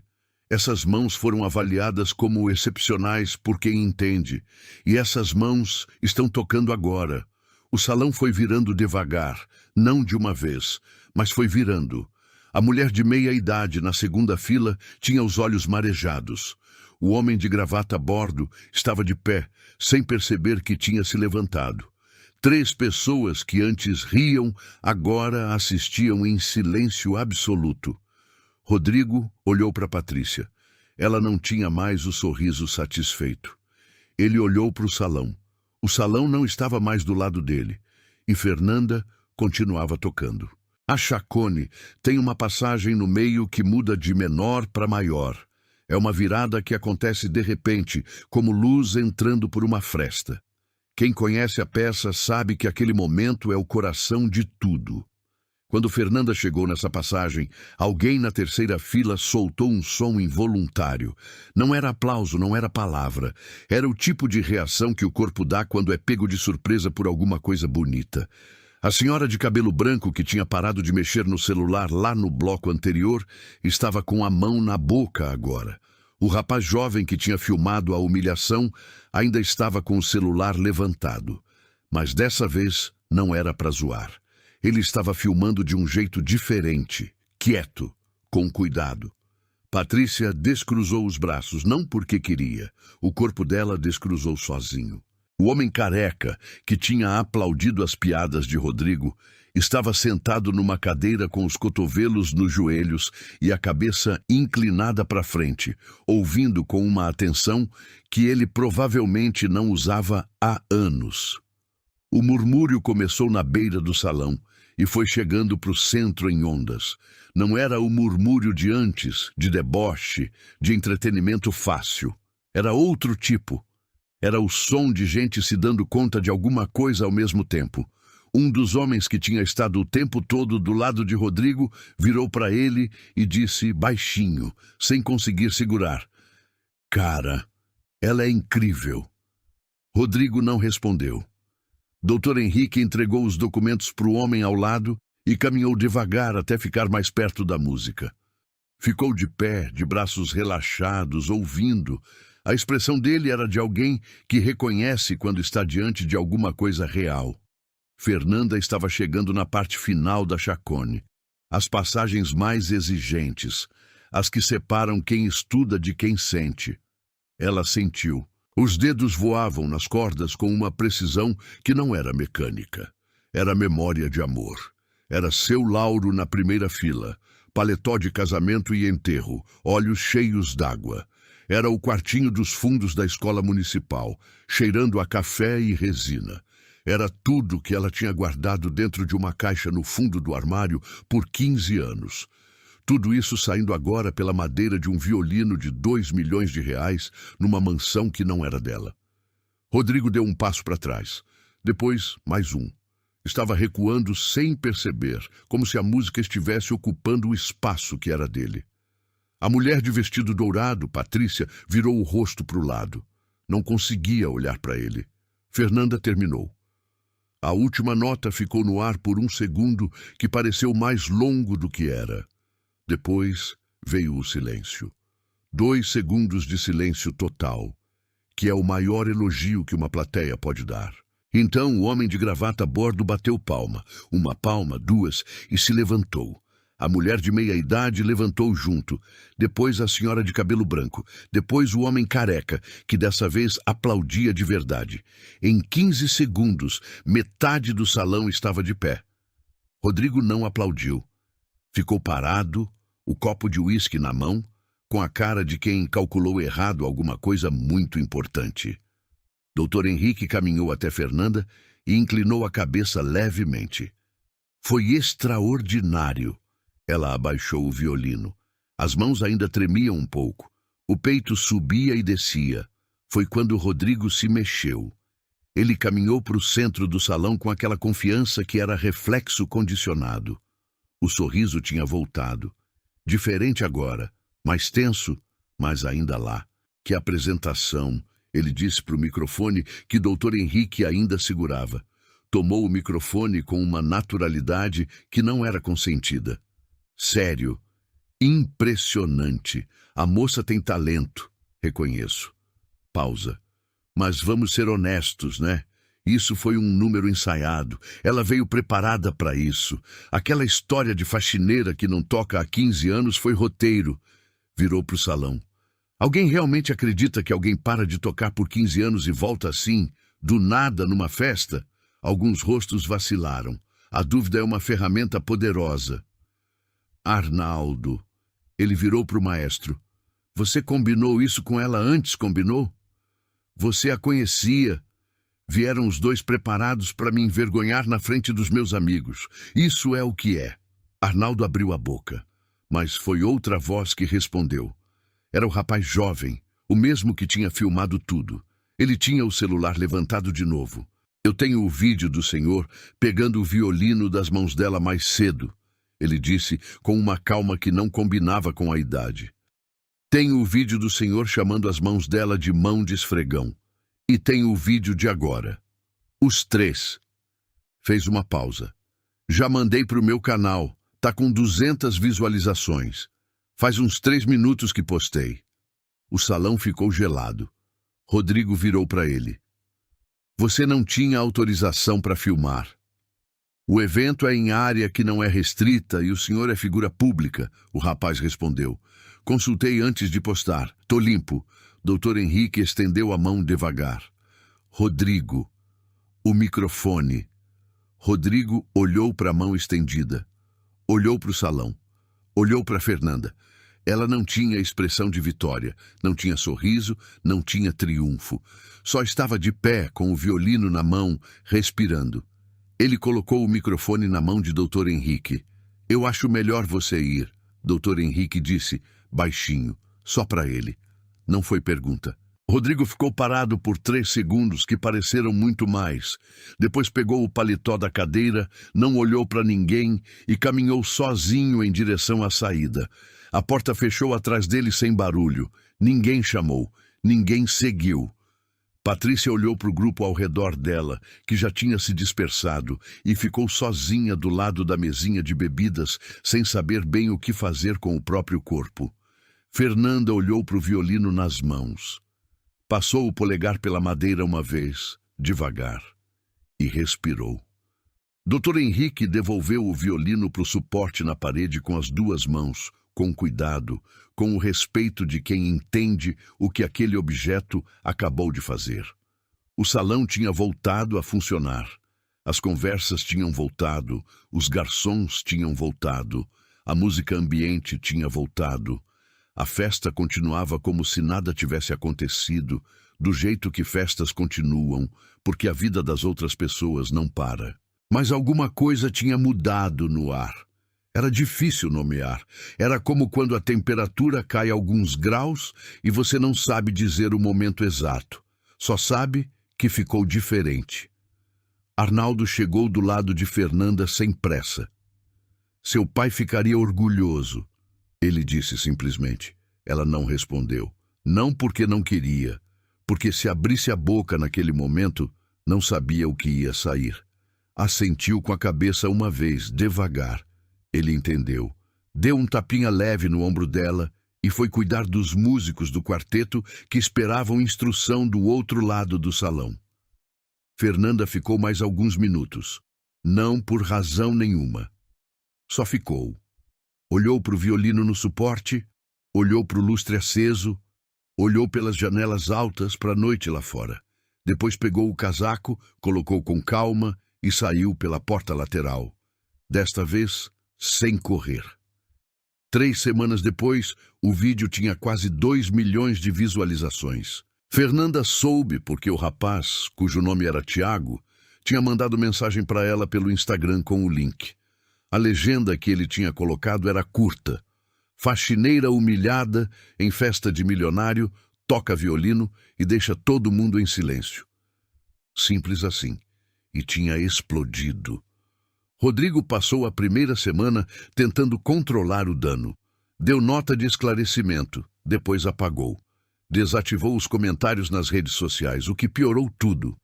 Essas mãos foram avaliadas como excepcionais por quem entende. E essas mãos estão tocando agora. O salão foi virando devagar, não de uma vez, mas foi virando. A mulher de meia idade, na segunda fila, tinha os olhos marejados. O homem de gravata bordo estava de pé, sem perceber que tinha se levantado. 3 pessoas que antes riam, agora assistiam em silêncio absoluto. Rodrigo olhou para Patrícia. Ela não tinha mais o sorriso satisfeito. Ele olhou para o salão. O salão não estava mais do lado dele. E Fernanda continuava tocando. A Chacone tem uma passagem no meio que muda de menor para maior. É uma virada que acontece de repente, como luz entrando por uma fresta. Quem conhece a peça sabe que aquele momento é o coração de tudo. Quando Fernanda chegou nessa passagem, alguém na terceira fila soltou um som involuntário. Não era aplauso, não era palavra. Era o tipo de reação que o corpo dá quando é pego de surpresa por alguma coisa bonita. A senhora de cabelo branco, que tinha parado de mexer no celular lá no bloco anterior, estava com a mão na boca agora. O rapaz jovem que tinha filmado a humilhação ainda estava com o celular levantado. Mas dessa vez não era para zoar. Ele estava filmando de um jeito diferente, quieto, com cuidado. Patrícia descruzou os braços, não porque queria. O corpo dela descruzou sozinho. O homem careca, que tinha aplaudido as piadas de Rodrigo, estava sentado numa cadeira com os cotovelos nos joelhos e a cabeça inclinada para frente, ouvindo com uma atenção que ele provavelmente não usava há anos. O murmúrio começou na beira do salão e foi chegando para o centro em ondas. Não era o murmúrio de antes, de deboche, de entretenimento fácil. Era outro tipo. Era o som de gente se dando conta de alguma coisa ao mesmo tempo. Um dos homens que tinha estado o tempo todo do lado de Rodrigo virou para ele e disse baixinho, sem conseguir segurar: "Cara, ela é incrível." Rodrigo não respondeu. Dr. Henrique entregou os documentos para o homem ao lado e caminhou devagar até ficar mais perto da música. Ficou de pé, de braços relaxados, ouvindo. A expressão dele era de alguém que reconhece quando está diante de alguma coisa real. Fernanda estava chegando na parte final da Chacone. As passagens mais exigentes, as que separam quem estuda de quem sente. Ela sentiu. Os dedos voavam nas cordas com uma precisão que não era mecânica. Era memória de amor. Era seu Lauro na primeira fila, paletó de casamento e enterro, olhos cheios d'água. Era o quartinho dos fundos da escola municipal, cheirando a café e resina. Era tudo que ela tinha guardado dentro de uma caixa no fundo do armário por 15 anos. Tudo isso saindo agora pela madeira de um violino de 2 milhões de reais numa mansão que não era dela. Rodrigo deu um passo para trás. Depois, mais um. Estava recuando sem perceber, como se a música estivesse ocupando o espaço que era dele. A mulher de vestido dourado, Patrícia, virou o rosto para o lado. Não conseguia olhar para ele. Fernanda terminou. A última nota ficou no ar por um segundo que pareceu mais longo do que era. Depois veio o silêncio. 2 segundos de silêncio total, que é o maior elogio que uma plateia pode dar. Então o homem de gravata bordo bateu palma, uma palma, 2, e se levantou. A mulher de meia-idade levantou junto, depois a senhora de cabelo branco, depois o homem careca, que dessa vez aplaudia de verdade. Em 15 segundos, metade do salão estava de pé. Rodrigo não aplaudiu. Ficou parado, o copo de uísque na mão, com a cara de quem calculou errado alguma coisa muito importante. Dr. Henrique caminhou até Fernanda e inclinou a cabeça levemente. Foi extraordinário. Ela abaixou o violino. As mãos ainda tremiam um pouco. O peito subia e descia. Foi quando Rodrigo se mexeu. Ele caminhou para o centro do salão com aquela confiança que era reflexo condicionado. O sorriso tinha voltado. Diferente agora, mais tenso, mas ainda lá. Que apresentação! Ele disse para o microfone que Dr. Henrique ainda segurava. Tomou o microfone com uma naturalidade que não era consentida. Sério. Impressionante. A moça tem talento. Reconheço. Pausa. Mas vamos ser honestos, né? Isso foi um número ensaiado. Ela veio preparada para isso. Aquela história de faxineira que não toca há 15 anos foi roteiro. Virou para o salão. Alguém realmente acredita que alguém para de tocar por 15 anos e volta assim, do nada, numa festa? Alguns rostos vacilaram. A dúvida é uma ferramenta poderosa. Arnaldo. Ele virou para o maestro. Você combinou isso com ela antes, combinou? Você a conhecia. Vieram os dois preparados para me envergonhar na frente dos meus amigos. Isso é o que é. Arnaldo abriu a boca, mas foi outra voz que respondeu. Era o rapaz jovem, o mesmo que tinha filmado tudo. Ele tinha o celular levantado de novo. Eu tenho o vídeo do senhor pegando o violino das mãos dela mais cedo, ele disse com uma calma que não combinava com a idade. Tenho o vídeo do senhor chamando as mãos dela de mão de esfregão. E tenho o vídeo de agora. Os 3. Fez uma pausa. Já mandei para o meu canal. Tá com 200 visualizações. Faz uns 3 minutos que postei. O salão ficou gelado. Rodrigo virou para ele. Você não tinha autorização para filmar. O evento é em área que não é restrita e o senhor é figura pública, o rapaz respondeu. Consultei antes de postar. Tô limpo. Dr. Henrique estendeu a mão devagar. Rodrigo. O microfone. Rodrigo olhou para a mão estendida. Olhou para o salão. Olhou para Fernanda. Ela não tinha expressão de vitória, não tinha sorriso, não tinha triunfo. Só estava de pé, com o violino na mão, respirando. Ele colocou o microfone na mão de Dr. Henrique. Eu acho melhor você ir, Dr. Henrique disse, baixinho, só para ele. Não foi pergunta. Rodrigo ficou parado por 3 segundos, que pareceram muito mais. Depois pegou o paletó da cadeira, não olhou para ninguém e caminhou sozinho em direção à saída. A porta fechou atrás dele sem barulho. Ninguém chamou. Ninguém seguiu. Patrícia olhou para o grupo ao redor dela, que já tinha se dispersado, e ficou sozinha do lado da mesinha de bebidas, sem saber bem o que fazer com o próprio corpo. Fernanda olhou para o violino nas mãos. Passou o polegar pela madeira uma vez, devagar, e respirou. Dr. Henrique devolveu o violino para o suporte na parede com as 2 mãos, com cuidado, com o respeito de quem entende o que aquele objeto acabou de fazer. O salão tinha voltado a funcionar. As conversas tinham voltado, os garçons tinham voltado, a música ambiente tinha voltado. A festa continuava como se nada tivesse acontecido, do jeito que festas continuam, porque a vida das outras pessoas não para. Mas alguma coisa tinha mudado no ar. Era difícil nomear. Era como quando a temperatura cai alguns graus e você não sabe dizer o momento exato. Só sabe que ficou diferente. Arnaldo chegou do lado de Fernanda sem pressa. Seu pai ficaria orgulhoso, ele disse simplesmente. Ela não respondeu. Não porque não queria, porque se abrisse a boca naquele momento, não sabia o que ia sair. Assentiu com a cabeça uma vez, devagar. Ele entendeu. Deu um tapinha leve no ombro dela e foi cuidar dos músicos do quarteto que esperavam instrução do outro lado do salão. Fernanda ficou mais alguns minutos. Não por razão nenhuma. Só ficou. Olhou para o violino no suporte, olhou para o lustre aceso, olhou pelas janelas altas para a noite lá fora. Depois pegou o casaco, colocou com calma e saiu pela porta lateral. Desta vez, sem correr. 3 semanas depois, o vídeo tinha quase 2 milhões de visualizações. Fernanda soube porque o rapaz, cujo nome era Tiago, tinha mandado mensagem para ela pelo Instagram com o link. A legenda que ele tinha colocado era curta. Faxineira humilhada, em festa de milionário, toca violino e deixa todo mundo em silêncio. Simples assim. E tinha explodido. Rodrigo passou a primeira semana tentando controlar o dano. Deu nota de esclarecimento, depois apagou. Desativou os comentários nas redes sociais, o que piorou tudo.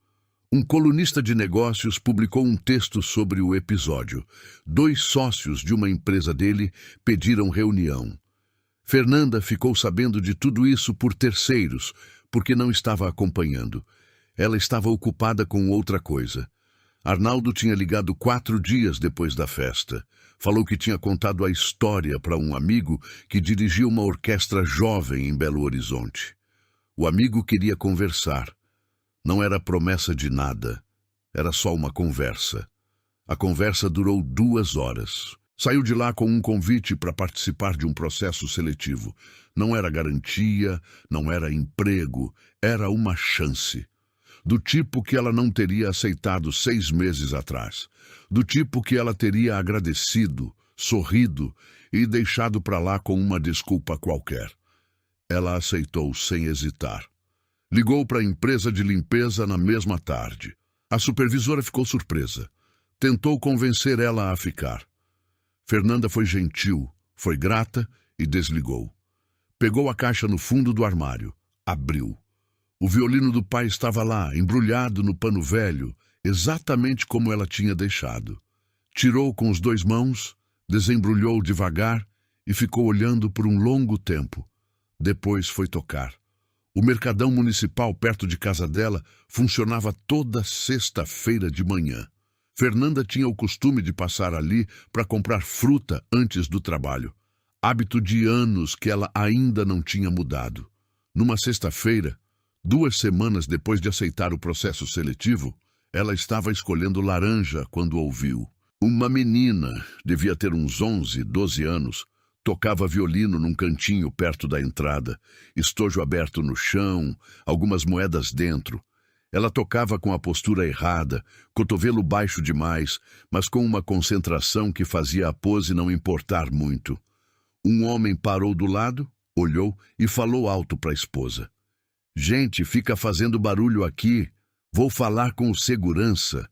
Um colunista de negócios publicou um texto sobre o episódio. 2 sócios de uma empresa dele pediram reunião. Fernanda ficou sabendo de tudo isso por terceiros, porque não estava acompanhando. Ela estava ocupada com outra coisa. Arnaldo tinha ligado 4 dias depois da festa. Falou que tinha contado a história para um amigo que dirigia uma orquestra jovem em Belo Horizonte. O amigo queria conversar. Não era promessa de nada. Era só uma conversa. A conversa durou 2 horas. Saiu de lá com um convite para participar de um processo seletivo. Não era garantia, não era emprego, era uma chance. Do tipo que ela não teria aceitado 6 meses atrás. Do tipo que ela teria agradecido, sorrido e deixado para lá com uma desculpa qualquer. Ela aceitou sem hesitar. Ligou para a empresa de limpeza na mesma tarde. A supervisora ficou surpresa. Tentou convencer ela a ficar. Fernanda foi gentil, foi grata e desligou. Pegou a caixa no fundo do armário. Abriu. O violino do pai estava lá, embrulhado no pano velho, exatamente como ela tinha deixado. Tirou com os 2 mãos, desembrulhou devagar e ficou olhando por um longo tempo. Depois foi tocar. O mercadão municipal perto de casa dela funcionava toda sexta-feira de manhã. Fernanda tinha o costume de passar ali para comprar fruta antes do trabalho. Hábito de anos que ela ainda não tinha mudado. Numa sexta-feira, 2 semanas depois de aceitar o processo seletivo, ela estava escolhendo laranja quando ouviu. Uma menina, devia ter uns 11, 12 anos, tocava violino num cantinho perto da entrada, estojo aberto no chão, algumas moedas dentro. Ela tocava com a postura errada, cotovelo baixo demais, mas com uma concentração que fazia a pose não importar muito. Um homem parou do lado, olhou e falou alto para a esposa. Gente, fica fazendo barulho aqui. Vou falar com o segurança.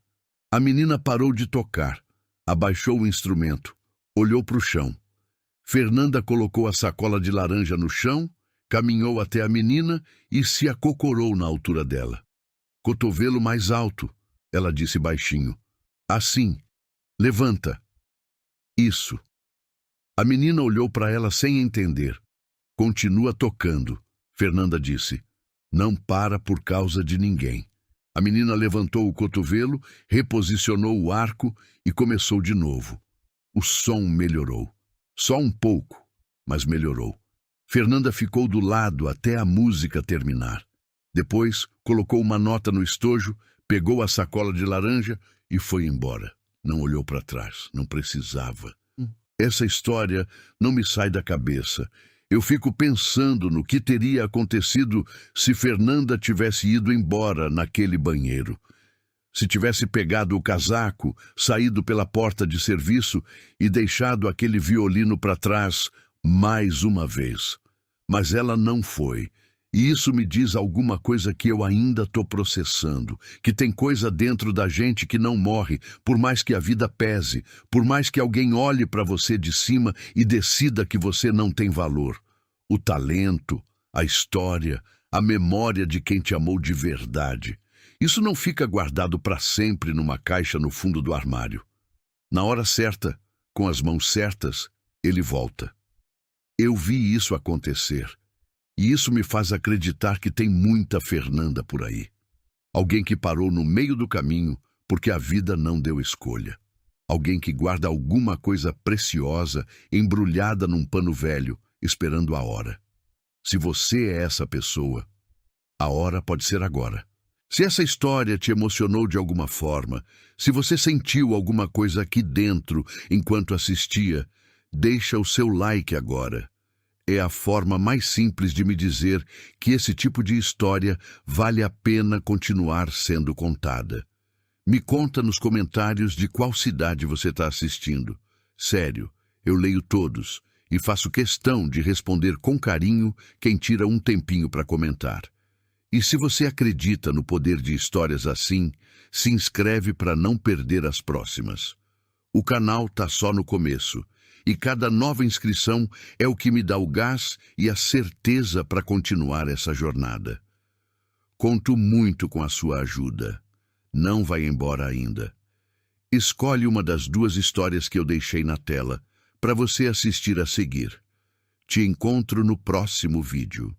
A menina parou de tocar, abaixou o instrumento, olhou para o chão. Fernanda colocou a sacola de laranja no chão, caminhou até a menina e se acocorou na altura dela. Cotovelo mais alto, ela disse baixinho. Assim. Levanta. Isso. A menina olhou para ela sem entender. Continua tocando, Fernanda disse. Não para por causa de ninguém. A menina levantou o cotovelo, reposicionou o arco e começou de novo. O som melhorou. Só um pouco, mas melhorou. Fernanda ficou do lado até a música terminar. Depois, colocou uma nota no estojo, pegou a sacola de laranja e foi embora. Não olhou para trás, não precisava. Essa história não me sai da cabeça. Eu fico pensando no que teria acontecido se Fernanda tivesse ido embora naquele banheiro. Se tivesse pegado o casaco, saído pela porta de serviço e deixado aquele violino para trás mais uma vez. Mas ela não foi. E isso me diz alguma coisa que eu ainda estou processando, que tem coisa dentro da gente que não morre, por mais que a vida pese, por mais que alguém olhe para você de cima e decida que você não tem valor. O talento, a história, a memória de quem te amou de verdade. Isso não fica guardado para sempre numa caixa no fundo do armário. Na hora certa, com as mãos certas, ele volta. Eu vi isso acontecer. E isso me faz acreditar que tem muita Fernanda por aí. Alguém que parou no meio do caminho porque a vida não deu escolha. Alguém que guarda alguma coisa preciosa embrulhada num pano velho, esperando a hora. Se você é essa pessoa, a hora pode ser agora. Se essa história te emocionou de alguma forma, se você sentiu alguma coisa aqui dentro enquanto assistia, deixa o seu like agora. É a forma mais simples de me dizer que esse tipo de história vale a pena continuar sendo contada. Me conta nos comentários de qual cidade você está assistindo. Sério, eu leio todos e faço questão de responder com carinho quem tira um tempinho para comentar. E se você acredita no poder de histórias assim, se inscreve para não perder as próximas. O canal tá só no começo, e cada nova inscrição é o que me dá o gás e a certeza para continuar essa jornada. Conto muito com a sua ajuda. Não vai embora ainda. Escolhe uma das 2 histórias que eu deixei na tela para você assistir a seguir. Te encontro no próximo vídeo.